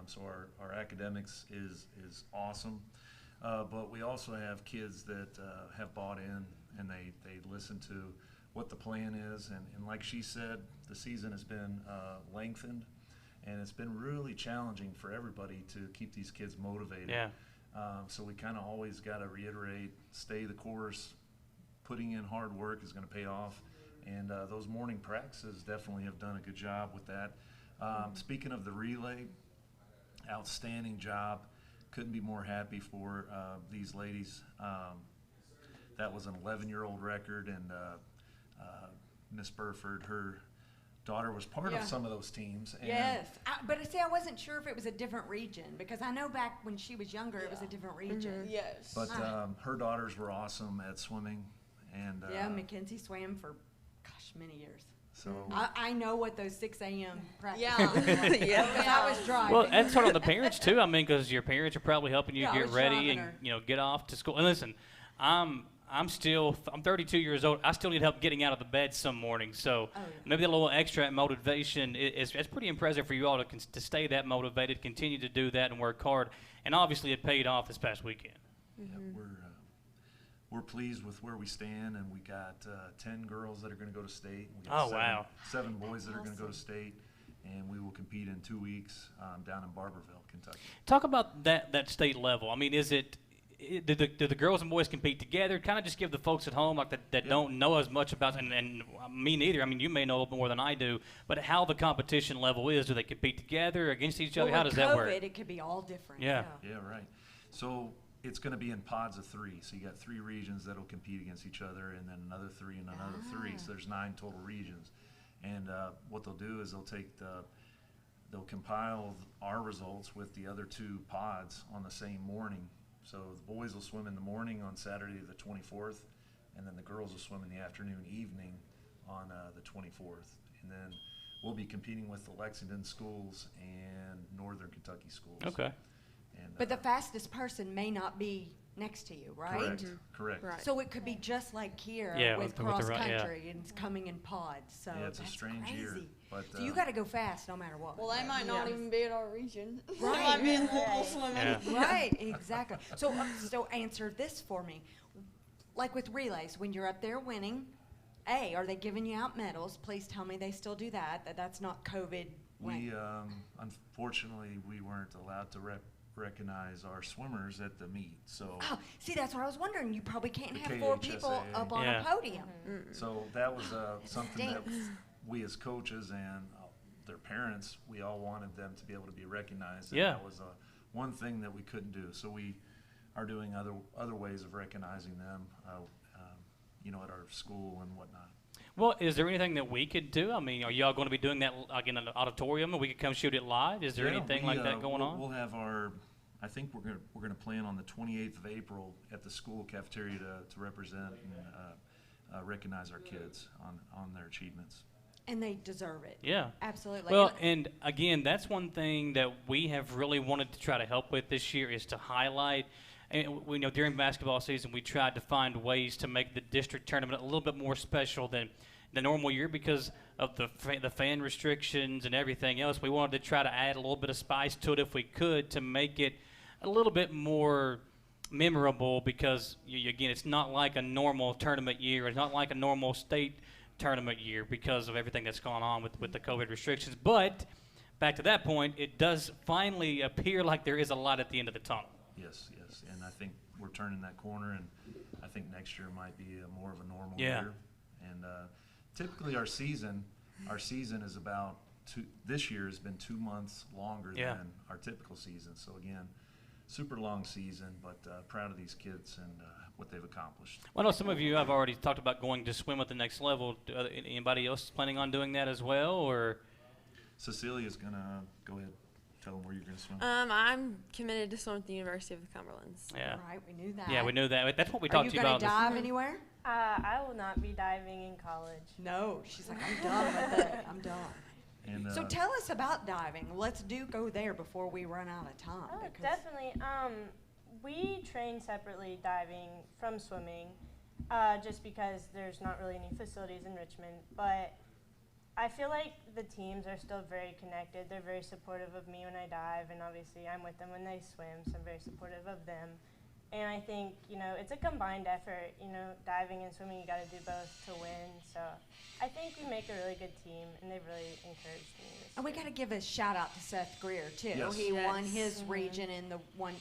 So our academics is awesome. But we also have kids that have bought in, and they listen to what the plan is. And like she said, the season has been lengthened, and it's been really challenging for everybody to keep these kids motivated. Yeah. So we kind of always got to reiterate, stay the course, putting in hard work is going to pay off. And those morning practices definitely have done a good job with that. Speaking of the relay, outstanding job. Couldn't be more happy for these ladies. That was an 11-year-old record, and Miss Burford, her daughter, was part of some of those teams. And yes, but see, I wasn't sure if it was a different region, because I know back when she was younger, it was a different region. Yes. But her daughters were awesome at swimming, and Mackenzie swam for, gosh, many years. So I know what those 6 a.m. practices Yeah. because I was driving. Well, that's sort of the parents too. I mean, because your parents are probably helping you Yeah, I get was ready driving and her. get off to school. And listen, I'm 32 years old. I still need help getting out of the bed some mornings. So maybe a little extra motivation is pretty impressive for you all to stay that motivated, continue to do that, and work hard. And obviously, it paid off this past weekend. yeah, we're pleased with where we stand, and we got 10 girls that are going to go to state. We got seven boys that are going to go to state, and we will compete in 2 weeks down in Barberville, Kentucky. Talk about that state level. I mean, do the girls and boys compete together? Kind of just give the folks at home that don't know as much about, and me neither. I mean, you may know a little more than I do, but how the competition level is. Do they compete together against each other? How does that work? It could be all different. Yeah, right. So it's going to be in pods of 3. So you got 3 regions that'll compete against each other, and then another 3 and another 3. So there's 9 total regions. And what they'll do is they'll compile our results with the other 2 pods on the same morning. So the boys will swim in the morning on Saturday the 24th, and then the girls will swim in the afternoon, evening on the 24th. And then we'll be competing with the Lexington schools and Northern Kentucky schools. Okay. And, But the fastest person may not be next to you, right? Correct. Correct. Right. So it could be just like here with with the cross right- country and it's coming in pods. So Yeah, it's a that's strange crazy. year, but, so you got to go fast no matter what. Well, they might not even be in our region. Right. They might be in Louisville swimming. Yeah. Right, exactly. So answer this for me. Like with relays, when you're up there winning, are they giving you out medals? Please tell me they still do that. That's not COVID. We unfortunately we weren't allowed to recognize our swimmers at the meet. So see, that's what I was wondering. You probably can't The have 4 people KHSAA. up on a podium. So that was something that Stinks. we as coaches and their parents, we all wanted them to be able to be recognized. And Yeah. that was one thing that we couldn't do. So we are doing other ways of recognizing them, at our school and whatnot. Well, is there anything that we could do? I mean, are y'all going to be doing that like in an auditorium, and we could come shoot it live? Is there anything like that going on? We'll have I think we're going to plan on the 28th of April at the school cafeteria to represent and recognize our kids on their achievements. And they deserve it. Yeah. Absolutely. Well, and again, that's one thing that we have really wanted to try to help with this year is to highlight. And we know during basketball season, we tried to find ways to make the district tournament a little bit more special than the normal year because of the fan restrictions and everything else. We wanted to try to add a little bit of spice to it if we could to make it a little bit more memorable because, again, it's not like a normal tournament year. It's not like a normal state tournament year because of everything that's gone on with the COVID restrictions. But back to that point, it does finally appear like there is a light at the end of the tunnel. Yes. And I think we're turning that corner, and I think next year might be more of a normal Yeah. year. And typically our season is about this year has been 2 months longer than our typical season. So again, super long season, but proud of these kids and what they've accomplished. Well, I know some of you have already talked about going to swim at the next level. Anybody else planning on doing that as well, or? Cecilia's gonna go ahead. Tell them where you're going to swim. I'm committed to swim at the University of the Cumberlands. Yeah. Right, we knew that. Yeah, we knew that. That's what we talked to you about. Are you going to dive anywhere? I will not be diving in college. No, she's like, I'm done with it. I'm done. And, so tell us about diving. Let's go there before we run out of time. Oh, definitely. We train separately diving from swimming just because there's not really any facilities in Richmond. But I feel like the teams are still very connected. They're very supportive of me when I dive, and obviously I'm with them when they swim, so I'm very supportive of them. And I think, it's a combined effort. Diving and swimming, you got to do both to win. So I think we make a really good team, and they've really encouraged me. And we got to give a shout out to Seth Greer, too. Yes. He won his region in the 1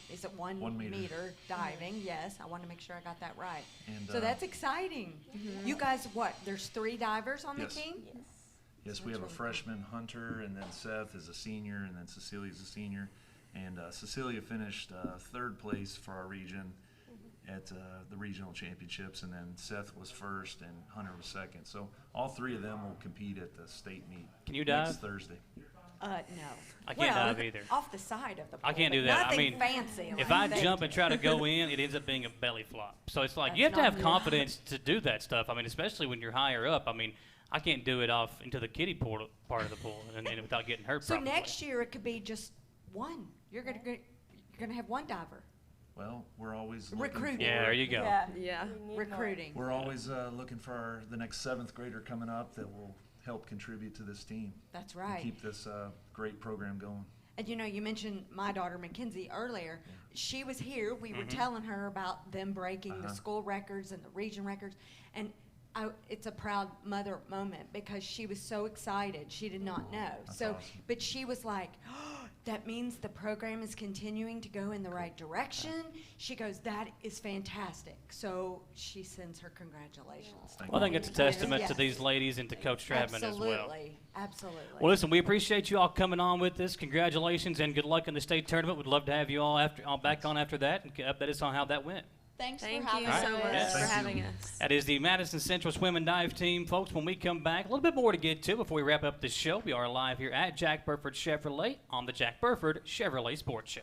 meter. meter diving. Yes, I want to make sure I got that right. And, so that's exciting. You guys, there's 3 divers on Yes. the team? Yes, we have a freshman, Hunter, and then Seth is a senior, and then Cecilia's a senior. And Cecilia finished third place for our region at the regional championships, and then Seth was first and Hunter was second. So all three of them will compete at the state meet. Can you next dive? Thursday. No. I can't dive either. Off the side of the pool. I can't do that. Nothing I mean, fancy. if like I that. jump and try to go in, it ends up being a belly flop. So it's like you have That's to have not confidence to do that stuff. I mean, especially when you're higher up. I mean, I can't do it off into the kiddie pool part of the pool and without getting hurt. So probably. next year it could be just one. You're gonna have one diver. Well, we're always Recruiting. Yeah, there you go. Yeah. Recruiting. We're always looking for the next 7th grader coming up that will help contribute to this team. That's And right. keep this great program going. And you mentioned my daughter Mackenzie earlier. She was here. We were telling her about them breaking the school records and the region records, and it's a proud mother moment because she was so excited. She did not know. That's so, awesome. but she was like, oh, "That means the program is continuing to go in the right direction." She goes, "That is fantastic." So she sends her congratulations. Well, I think it's a testament to Yes. these ladies and to Coach Stratman as well. Absolutely, absolutely. Well, listen, we appreciate you all coming on with us. Congratulations and good luck in the state tournament. We'd love to have you all back on after that and update us on how that went. Thanks Thank for having you us. so much Yes. for Thank having you. us. That is the Madison Central Swim and Dive team. Folks, when we come back, a little bit more to get to before we wrap up this show. We are live here at Jack Burford Chevrolet on the Jack Burford Chevrolet Sports Show.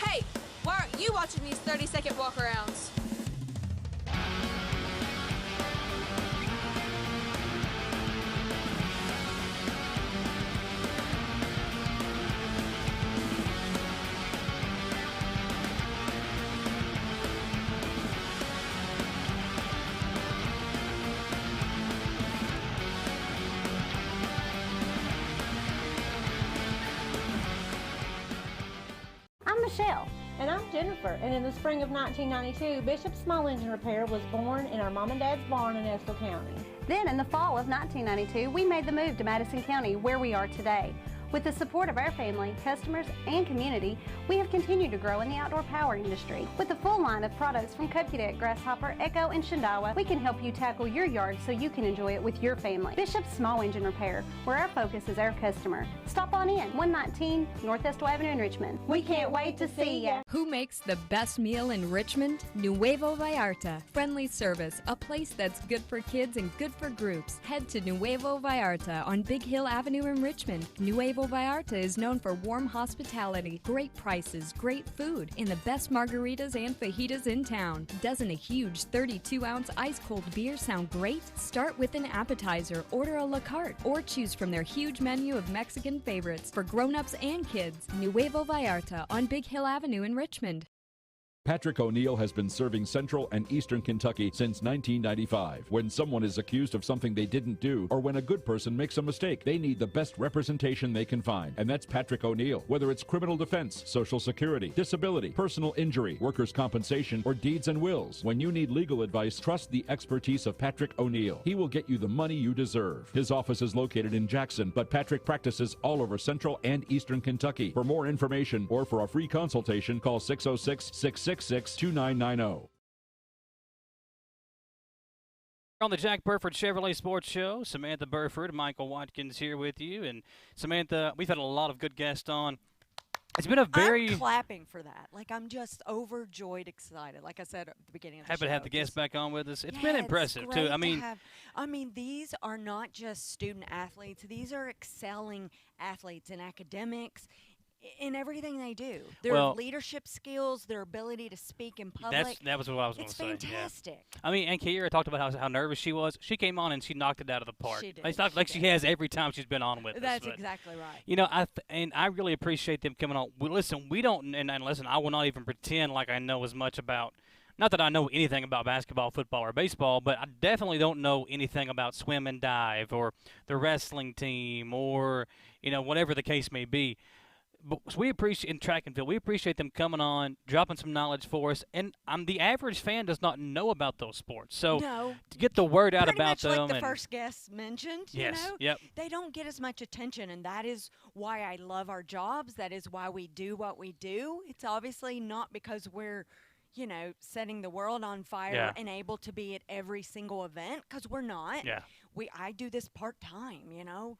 Hey, why aren't you watching these 30-second walk-arounds? I'm Michelle. And I'm Jennifer. And in the spring of 1992, Bishop Small Engine Repair was born in our mom and dad's barn in Estill County. Then in the fall of 1992, we made the move to Madison County, where we are today. With the support of our family, customers, and community, we have continued to grow in the outdoor power industry. With a full line of products from Cupcadet, Grasshopper, Echo, and Shindawa, we can help you tackle your yard so you can enjoy it with your family. Bishop's Small Engine Repair, where our focus is our customer. Stop on in, 119 North Estill Avenue in Richmond. We can't wait to see ya. Who makes the best meal in Richmond? Nuevo Vallarta. Friendly service, a place that's good for kids and good for groups. Head to Nuevo Vallarta on Big Hill Avenue in Richmond. Nuevo Vallarta is known for warm hospitality, great prices, great food, and the best margaritas and fajitas in town. Doesn't a huge 32-ounce ice-cold beer sound great? Start with an appetizer, order a la carte, or choose from their huge menu of Mexican favorites for grown-ups and kids. Nuevo Vallarta on Big Hill Avenue in Richmond. Patrick O'Neill has been serving Central and Eastern Kentucky since 1995. When someone is accused of something they didn't do, or when a good person makes a mistake, they need the best representation they can find. And that's Patrick O'Neill. Whether it's criminal defense, Social Security, disability, personal injury, workers' compensation, or deeds and wills, when you need legal advice, trust the expertise of Patrick O'Neill. He will get you the money you deserve. His office is located in Jackson, but Patrick practices all over Central and Eastern Kentucky. For more information or for a free consultation, call 606-666-2990. On the Jack Burford Chevrolet Sports Show, Samantha Burford, Michael Watkins here with you. And Samantha, we've had a lot of good guests on. It's been a very... I'm clapping for that. Like, I'm just overjoyed, excited. Like I said at the beginning of the show. Happy to have the guests back on with us. It's Yeah, been impressive, it's too. great I mean, I mean, these are not just student athletes. These are excelling athletes in academics, in everything they do. Their leadership skills, their ability to speak in public. that was what I was going to say. It's fantastic. Yeah. I mean, and Kiera talked about how nervous she was. She came on and she knocked it out of the park. She did. It's not like she has every time she's been on with us. That's but, exactly right. You know, I really appreciate them coming on. Well, listen, we don't, and listen, I will not even pretend like I know as much about, not that I know anything about basketball, football, or baseball, but I definitely don't know anything about swim and dive or the wrestling team or, you know, whatever the case may be. But we appreciate in track and field. We appreciate them coming on, dropping some knowledge for us. And the average fan does not know about those sports, so to get the word out Pretty about much them. Like the first guest mentioned, yes, you know, yep. they don't get as much attention, and that is why I love our jobs. That is why we do what we do. It's obviously not because we're, you know, setting the world on fire and able to be at every single event, because we're not. Yeah. I do this part-time,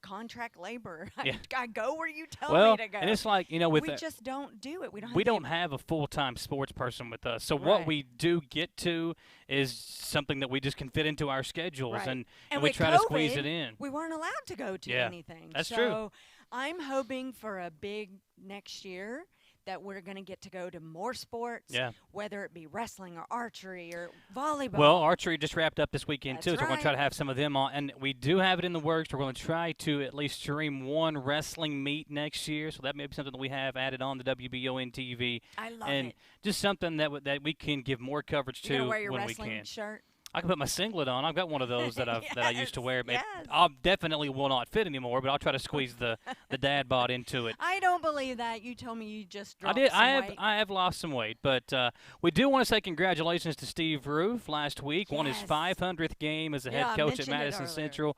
contract labor. Yeah. I go where you tell Well, me to go. and it's like, with we just don't do it. We don't have a full-time sports person with us. So what we do get to is something that we just can fit into our schedules, and we try to squeeze it in. We weren't allowed to go to anything. That's so true. I'm hoping for a big next year that we're going to get to go to more sports, whether it be wrestling or archery or volleyball. Well, archery just wrapped up this weekend, That's too, so we're going to try right. to have some of them on. And we do have it in the works. We're going to try to at least stream one wrestling meet next year, so that may be something that we have added on the WBON TV. I love and it. just something that we can give more coverage You gonna to wear your when we wrestling can. shirt? I can put my singlet on. I've got one of those that I used to wear. Yes. I definitely will not fit anymore, but I'll try to squeeze the dad bod into it. I don't believe that. You told me you just dropped I did. some weight. I have lost some weight, but we do want to say congratulations to Steve Roof. Last week, won his 500th game as a head coach at Madison Central.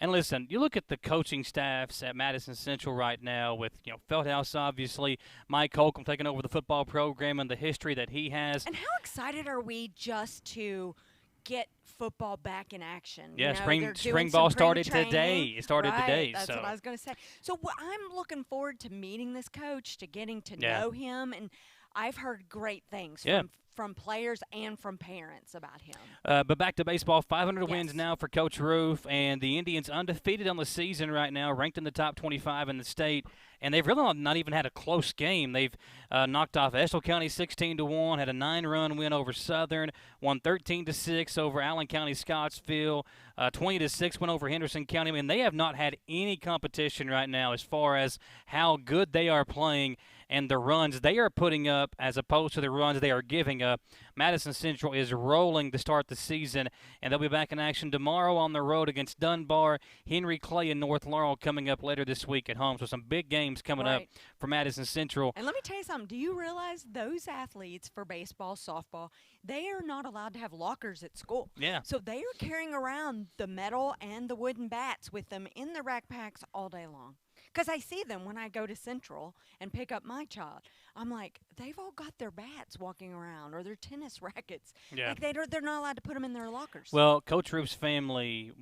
And listen, you look at the coaching staffs at Madison Central right now with, Feldhouse, obviously, Mike Holcomb taking over the football program and the history that he has. And how excited are we just to get football back in action? Yeah, they're spring doing ball some started training. today. It started Right, today. That's so. what I was going to say. So I'm looking forward to meeting this coach, to getting to Yeah. know him, and I've heard great things from players and from parents about him. But back to baseball, 500 wins now for Coach Roof, and the Indians undefeated on the season right now, ranked in the top 25 in the state. And they've really not even had a close game. They've knocked off Estill County 16-1, had a 9-run win over Southern, won 13-6 over Allen County Scottsville, 20-6 win over Henderson County. I mean, they have not had any competition right now as far as how good they are playing and the runs they are putting up as opposed to the runs they are giving up. Madison Central is rolling to start the season, and they'll be back in action tomorrow on the road against Dunbar, Henry Clay, and North Laurel coming up later this week at home. So some big games coming up for Madison Central. And let me tell you something. Do you realize those athletes for baseball, softball, they are not allowed to have lockers at school? Yeah. So they are carrying around the metal and the wooden bats with them in their backpacks all day long. Because I see them when I go to Central and pick up my child. I'm like, they've all got their bats walking around or their tennis rackets. Yeah. Like they're not allowed to put them in their lockers. Well, Coach Roof's family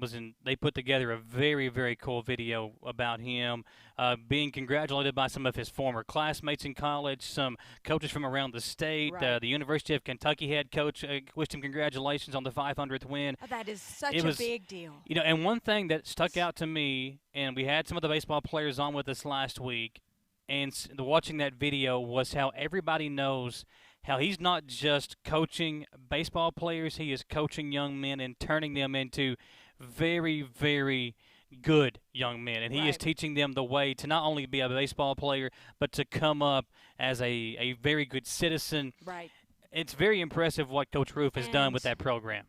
they put together a very, very cool video about him being congratulated by some of his former classmates in college, some coaches from around the state. Right. The University of Kentucky head coach wished him congratulations on the 500th win. That is such a big deal. And one thing that stuck out to me, and we had some of the baseball players on with us last week, and watching that video was how everybody knows how he's not just coaching baseball players, he is coaching young men and turning them into very, very good young men. And he is teaching them the way to not only be a baseball player, but to come up as a very good citizen. Right. It's very impressive what Coach Roof has done with that program.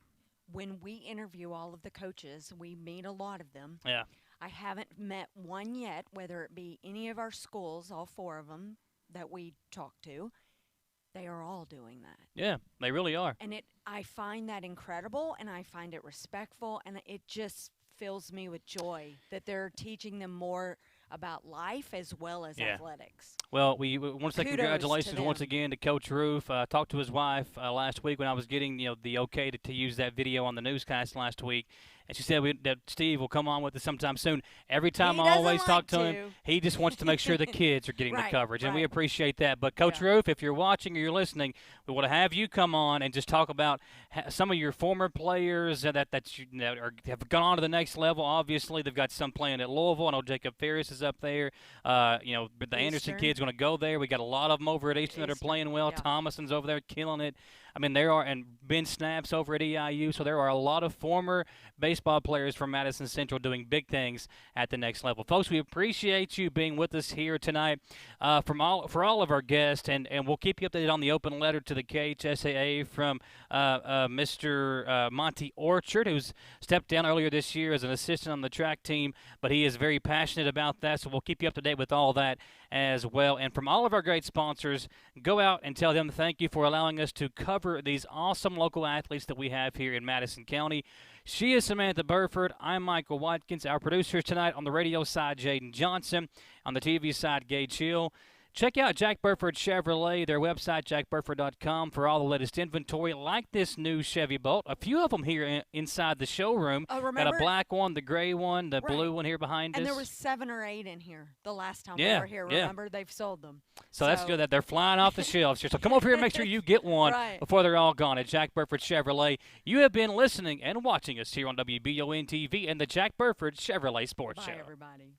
When we interview all of the coaches, we meet a lot of them. Yeah. I haven't met one yet, whether it be any of our schools, all 4 of them that we talk to. They are all doing that. Yeah, they really are. And I find that incredible, and I find it respectful, and it just fills me with joy that they're teaching them more about life as well as athletics. Well, we want to say Kudos congratulations to once them. again to Coach Roof. Talked to his wife last week when I was getting the okay to use that video on the newscast last week. And she said that Steve will come on with us sometime soon. Every time I always talk to him, he just wants to make sure the kids are getting the coverage, and we appreciate that. But Coach Roof, if you're watching or you're listening, we want to have you come on and just talk about some of your former players that have gone on to the next level. Obviously, they've got some playing at Louisville. I know Jacob Ferris is up there. The Anderson kid's going to go there. We got a lot of them over at Eastern that are playing well. Thomason's over there killing it. I mean, and Ben Snaps over at EIU. So there are a lot of former baseball players from Madison Central doing big things at the next level. Folks, we appreciate you being with us here tonight for all of our guests, and we'll keep you updated on the open letter to the KHSAA from Mr. Monty Orchard, who's stepped down earlier this year as an assistant on the track team, but he is very passionate about that, so we'll keep you up to date with all that as well. And from all of our great sponsors, go out and tell them thank you for allowing us to cover these awesome local athletes that we have here in Madison County. She is Samantha Burford. I'm Michael Watkins. Our producers tonight on the radio side, Jaden Johnson. On the TV side, Gage Hill. Check out Jack Burford Chevrolet, their website, jackburford.com, for all the latest inventory, like this new Chevy Bolt. A few of them here inside the showroom. Oh, remember? Got a black one, the gray one, the blue one here behind us. And there was 7 or 8 in here the last time Yeah, we were here. Remember? They've sold them. So that's good that they're flying off the shelves here. So come over here and make sure you get one before they're all gone at Jack Burford Chevrolet. You have been listening and watching us here on WBON TV and the Jack Burford Chevrolet Sports Show. Bye, everybody.